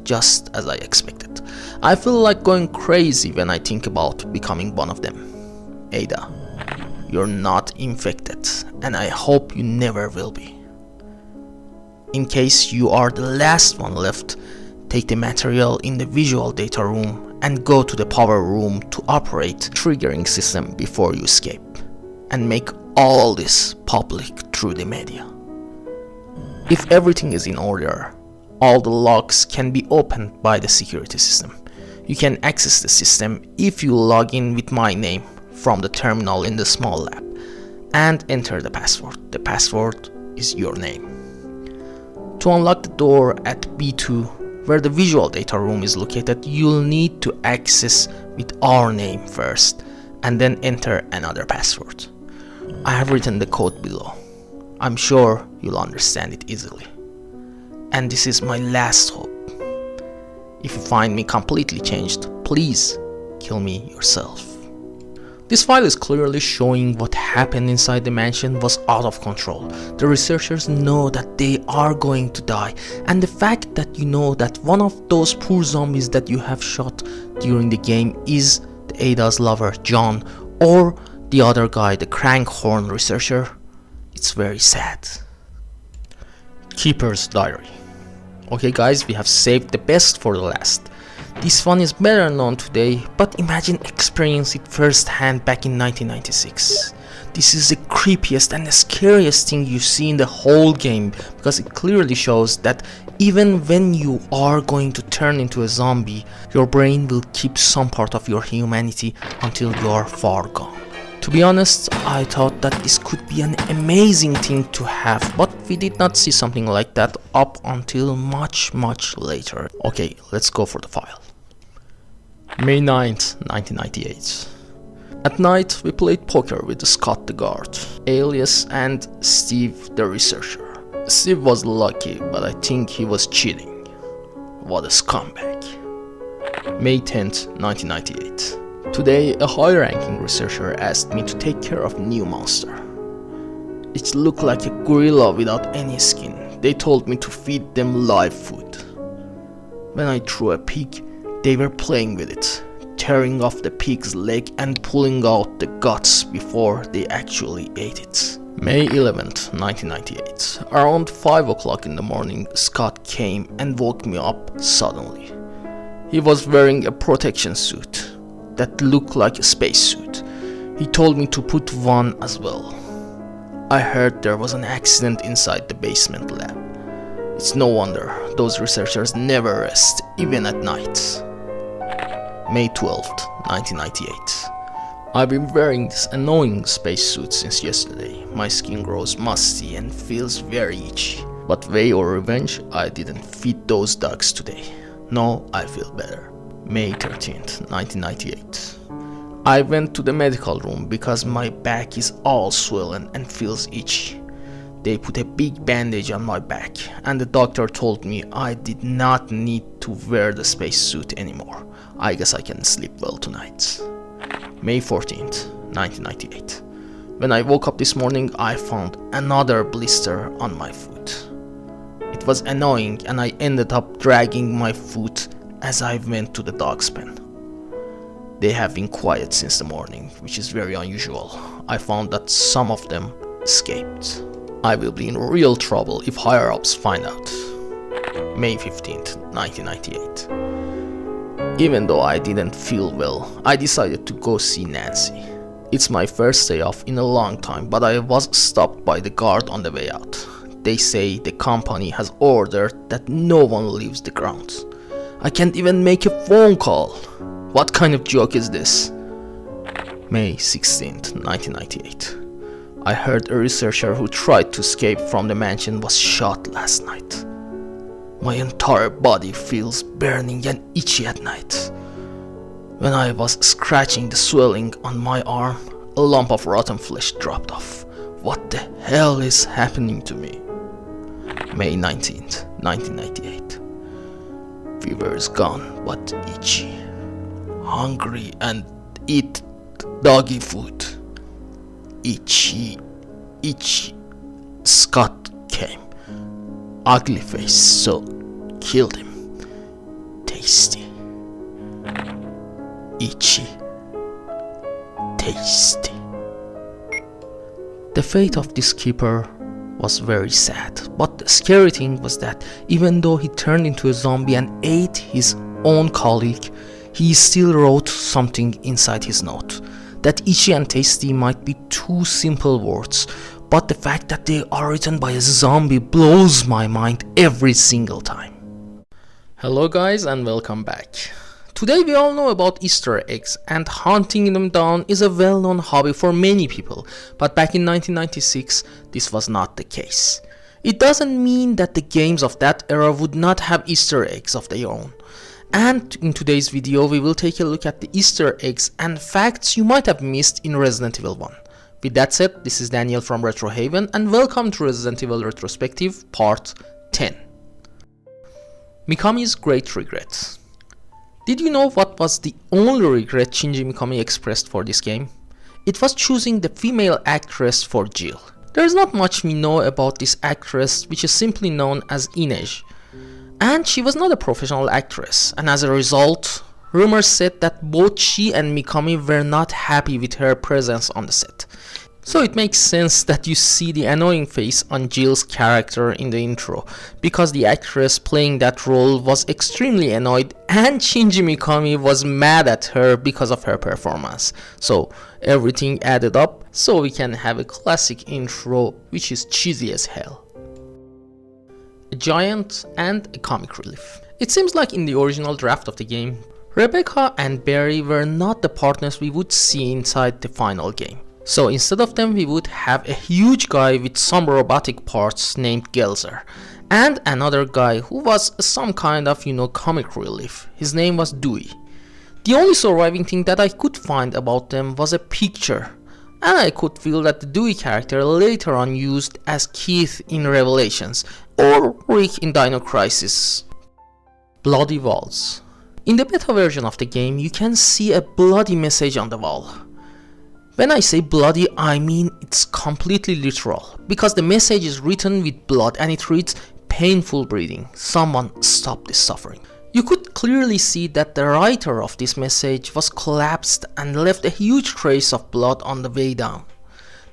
Speaker 1: just as I expected. I feel like going crazy when I think about becoming one of them. Ada, you're not infected, and I hope you never will be. In case you are the last one left, take the material in the visual data room and go to the power room to operate the triggering system before you escape, and make all this public through the media. If everything is in order, all the locks can be opened by the security system. You can access the system if you log in with my name from the terminal in the small lab and enter the password. The password is your name. To unlock the door at B2, where the visual data room is located, you'll need to access with our name first and then enter another password. I have written the code below. I'm sure you'll understand it easily. And this is my last hope. If you find me completely changed, please kill me yourself. This file is clearly showing what happened inside the mansion was out of control. The researchers know that they are going to die, and the fact that you know that one of those poor zombies that you have shot during the game is the Ada's lover, John, or the other guy, the Crankhorn researcher, it's very sad. Keeper's Diary. Okay guys, we have saved the best for the last. This one is better known today, but imagine experiencing it firsthand back in 1996. This is the creepiest and the scariest thing you see in the whole game, because it clearly shows that even when you are going to turn into a zombie, your brain will keep some part of your humanity until you are far gone. To be honest, I thought that this could be an amazing thing to have, but we did not see something like that up until much later. Okay, let's go for the file. May 9th, 1998. At night, we played poker with Scott the guard, Alias, and Steve the researcher. Steve was lucky, but I think he was cheating. What a scumbag. May 10th, 1998. Today, a high-ranking researcher asked me to take care of a new monster. It looked like a gorilla without any skin. They told me to feed them live food. When I threw a pig, they were playing with it, tearing off the pig's leg and pulling out the guts before they actually ate it. May 11th, 1998. Around 5 o'clock in the morning, Scott came and woke me up suddenly. He was wearing a protection suit that looked like a spacesuit. He told me to put one as well. I heard there was an accident inside the basement lab. It's no wonder those researchers never rest, even at night. May 12th, 1998. I've been wearing this annoying spacesuit since yesterday. My skin grows musty and feels very itchy. But way or revenge, I didn't feed those dogs today. Now I feel better. May 13th, 1998. I went to the medical room because my back is all swollen and feels itchy. They put a big bandage on my back and the doctor told me I did not need to wear the spacesuit anymore. I guess I can sleep well tonight. May 14th, 1998. When I woke up this morning, I found another blister on my foot. It was annoying and I ended up dragging my foot as I went to the dog's pen. They have been quiet since the morning, which is very unusual. I found that some of them escaped. I will be in real trouble if higher-ups find out. May 15th, 1998. Even though I didn't feel well, I decided to go see Nancy. It's my first day off in a long time, but I was stopped by the guard on the way out. They say the company has ordered that no one leaves the grounds. I can't even make a phone call. What kind of joke is this? May 16th, 1998. I heard a researcher who tried to escape from the mansion was shot last night. My entire body feels burning and itchy at night. When I was scratching the swelling on my arm, a lump of rotten flesh dropped off. What the hell is happening to me? May 19th, 1998. Fever is gone, but itchy. Hungry and eat doggy food. Itchy. Scott came. Ugly face, so killed him. Tasty. Itchy. Tasty. The fate of this keeper was very sad, but the scary thing was that even though he turned into a zombie and ate his own colleague, he still wrote something inside his note. That itchy and tasty might be two simple words, but the fact that they are written by a zombie blows my mind every single time. Hello guys and welcome back. Today we all know about Easter eggs, and hunting them down is a well-known hobby for many people, but back in 1996 this was not the case. It doesn't mean that the games of that era would not have Easter eggs of their own. And in today's video we will take a look at the Easter eggs and facts you might have missed in Resident Evil 1. With that said, this is Daniel from RetroHaven and welcome to Resident Evil Retrospective Part 10. Mikami's Great Regret. Did you know what was the only regret Shinji Mikami expressed for this game? It was choosing the female actress for Jill. There is not much we know about this actress, which is simply known as Inej. And she was not a professional actress, and as a result, rumors said that both she and Mikami were not happy with her presence on the set. So it makes sense that you see the annoying face on Jill's character in the intro, because the actress playing that role was extremely annoyed and Shinji Mikami was mad at her because of her performance. So everything added up so we can have a classic intro which is cheesy as hell. A giant and a comic relief. It seems like in the original draft of the game, Rebecca and Barry were not the partners we would see inside the final game. So instead of them we would have a huge guy with some robotic parts named Gelzer, and another guy who was some kind of, comic relief. His name was Dewey. The only surviving thing that I could find about them was a picture, and I could feel that the Dewey character later on used as Keith in Revelations or Rick in Dino Crisis. Bloody walls. In the beta version of the game you can see a bloody message on the wall. When I say bloody, I mean it's completely literal, because the message is written with blood and it reads, "Painful breathing, someone stop this suffering." You could clearly see that the writer of this message was collapsed and left a huge trace of blood on the way down.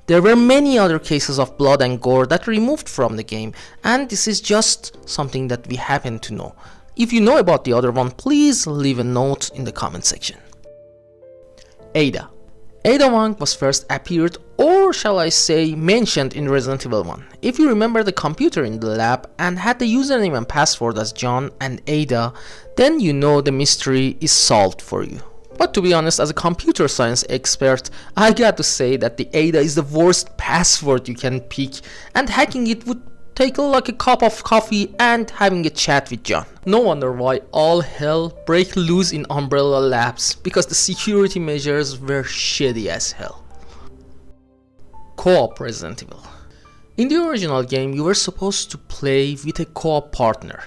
Speaker 1: There were many other cases of blood and gore that removed from the game, and this is just something that we happen to know. If you know about the other one, please leave a note in the comment section. Ada. Ada Wong was first appeared, or shall I say mentioned, in Resident Evil 1. If you remember the computer in the lab and had the username and password as John and Ada, then you know the mystery is solved for you. But to be honest, as a computer science expert, I got to say that the Ada is the worst password you can pick, and hacking it would take like a cup of coffee and having a chat with John. No wonder why all hell break loose in Umbrella Labs, because the security measures were shitty as hell. Co-op Resident Evil. In the original game you were supposed to play with a co-op partner,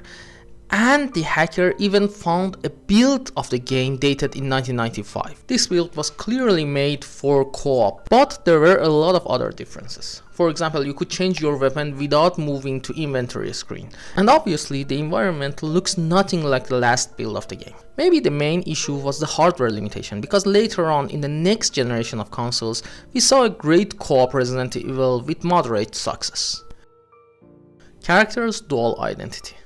Speaker 1: and the hacker even found a build of the game dated in 1995. This build was clearly made for co-op, but there were a lot of other differences. For example, you could change your weapon without moving to inventory screen, and obviously the environment looks nothing like the last build of the game. Maybe the main issue was the hardware limitation, because later on in the next generation of consoles we saw a great co-op Resident Evil with moderate success. Characters' dual identity.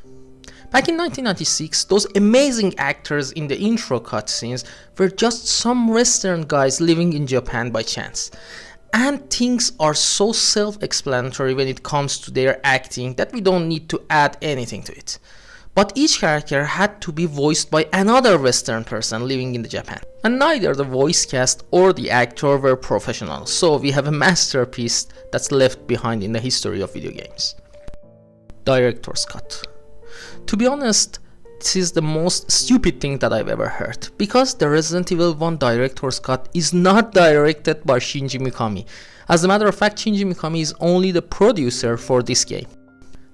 Speaker 1: Back in 1996, those amazing actors in the intro cutscenes were just some Western guys living in Japan by chance. And things are so self-explanatory when it comes to their acting that we don't need to add anything to it. But each character had to be voiced by another Western person living in the Japan. And neither the voice cast or the actor were professional, so we have a masterpiece that's left behind in the history of video games. Director's Cut. To be honest, this is the most stupid thing that I've ever heard, because the Resident Evil 1 Director's Cut is not directed by Shinji Mikami. As a matter of fact, Shinji Mikami is only the producer for this game.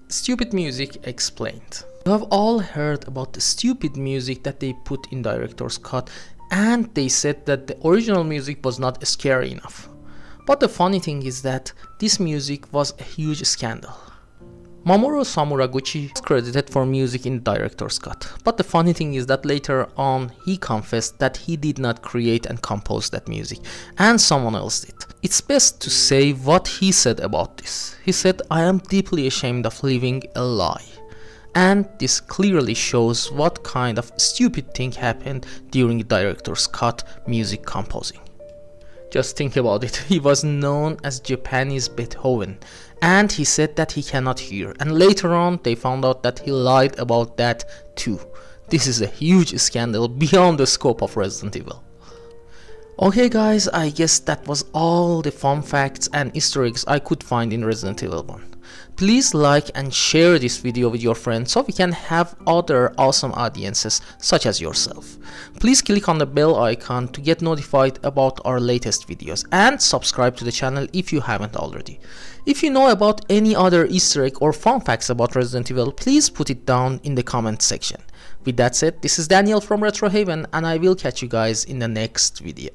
Speaker 1: Stupid music explained. You have all heard about the stupid music that they put in Director's Cut, and they said that the original music was not scary enough. But the funny thing is that this music was a huge scandal. Mamoru Samuraguchi is credited for music in the Director's Cut, but the funny thing is that later on he confessed that he did not create and compose that music, and someone else did. It's best to say what he said about this. He said, "I am deeply ashamed of living a lie." And this clearly shows what kind of stupid thing happened during the Director's Cut music composing. Just think about it, he was known as Japanese Beethoven, and he said that he cannot hear, and later on they found out that he lied about that too. This is a huge scandal beyond the scope of Resident Evil. Okay guys, I guess that was all the fun facts and Easter eggs I could find in Resident Evil 1. Please like and share this video with your friends so we can have other awesome audiences such as yourself. Please click on the bell icon to get notified about our latest videos, and subscribe to the channel if you haven't already. If you know about any other Easter egg or fun facts about Resident Evil, please put it down in the comment section. With that said, this is Daniel from RetroHaven, and I will catch you guys in the next video.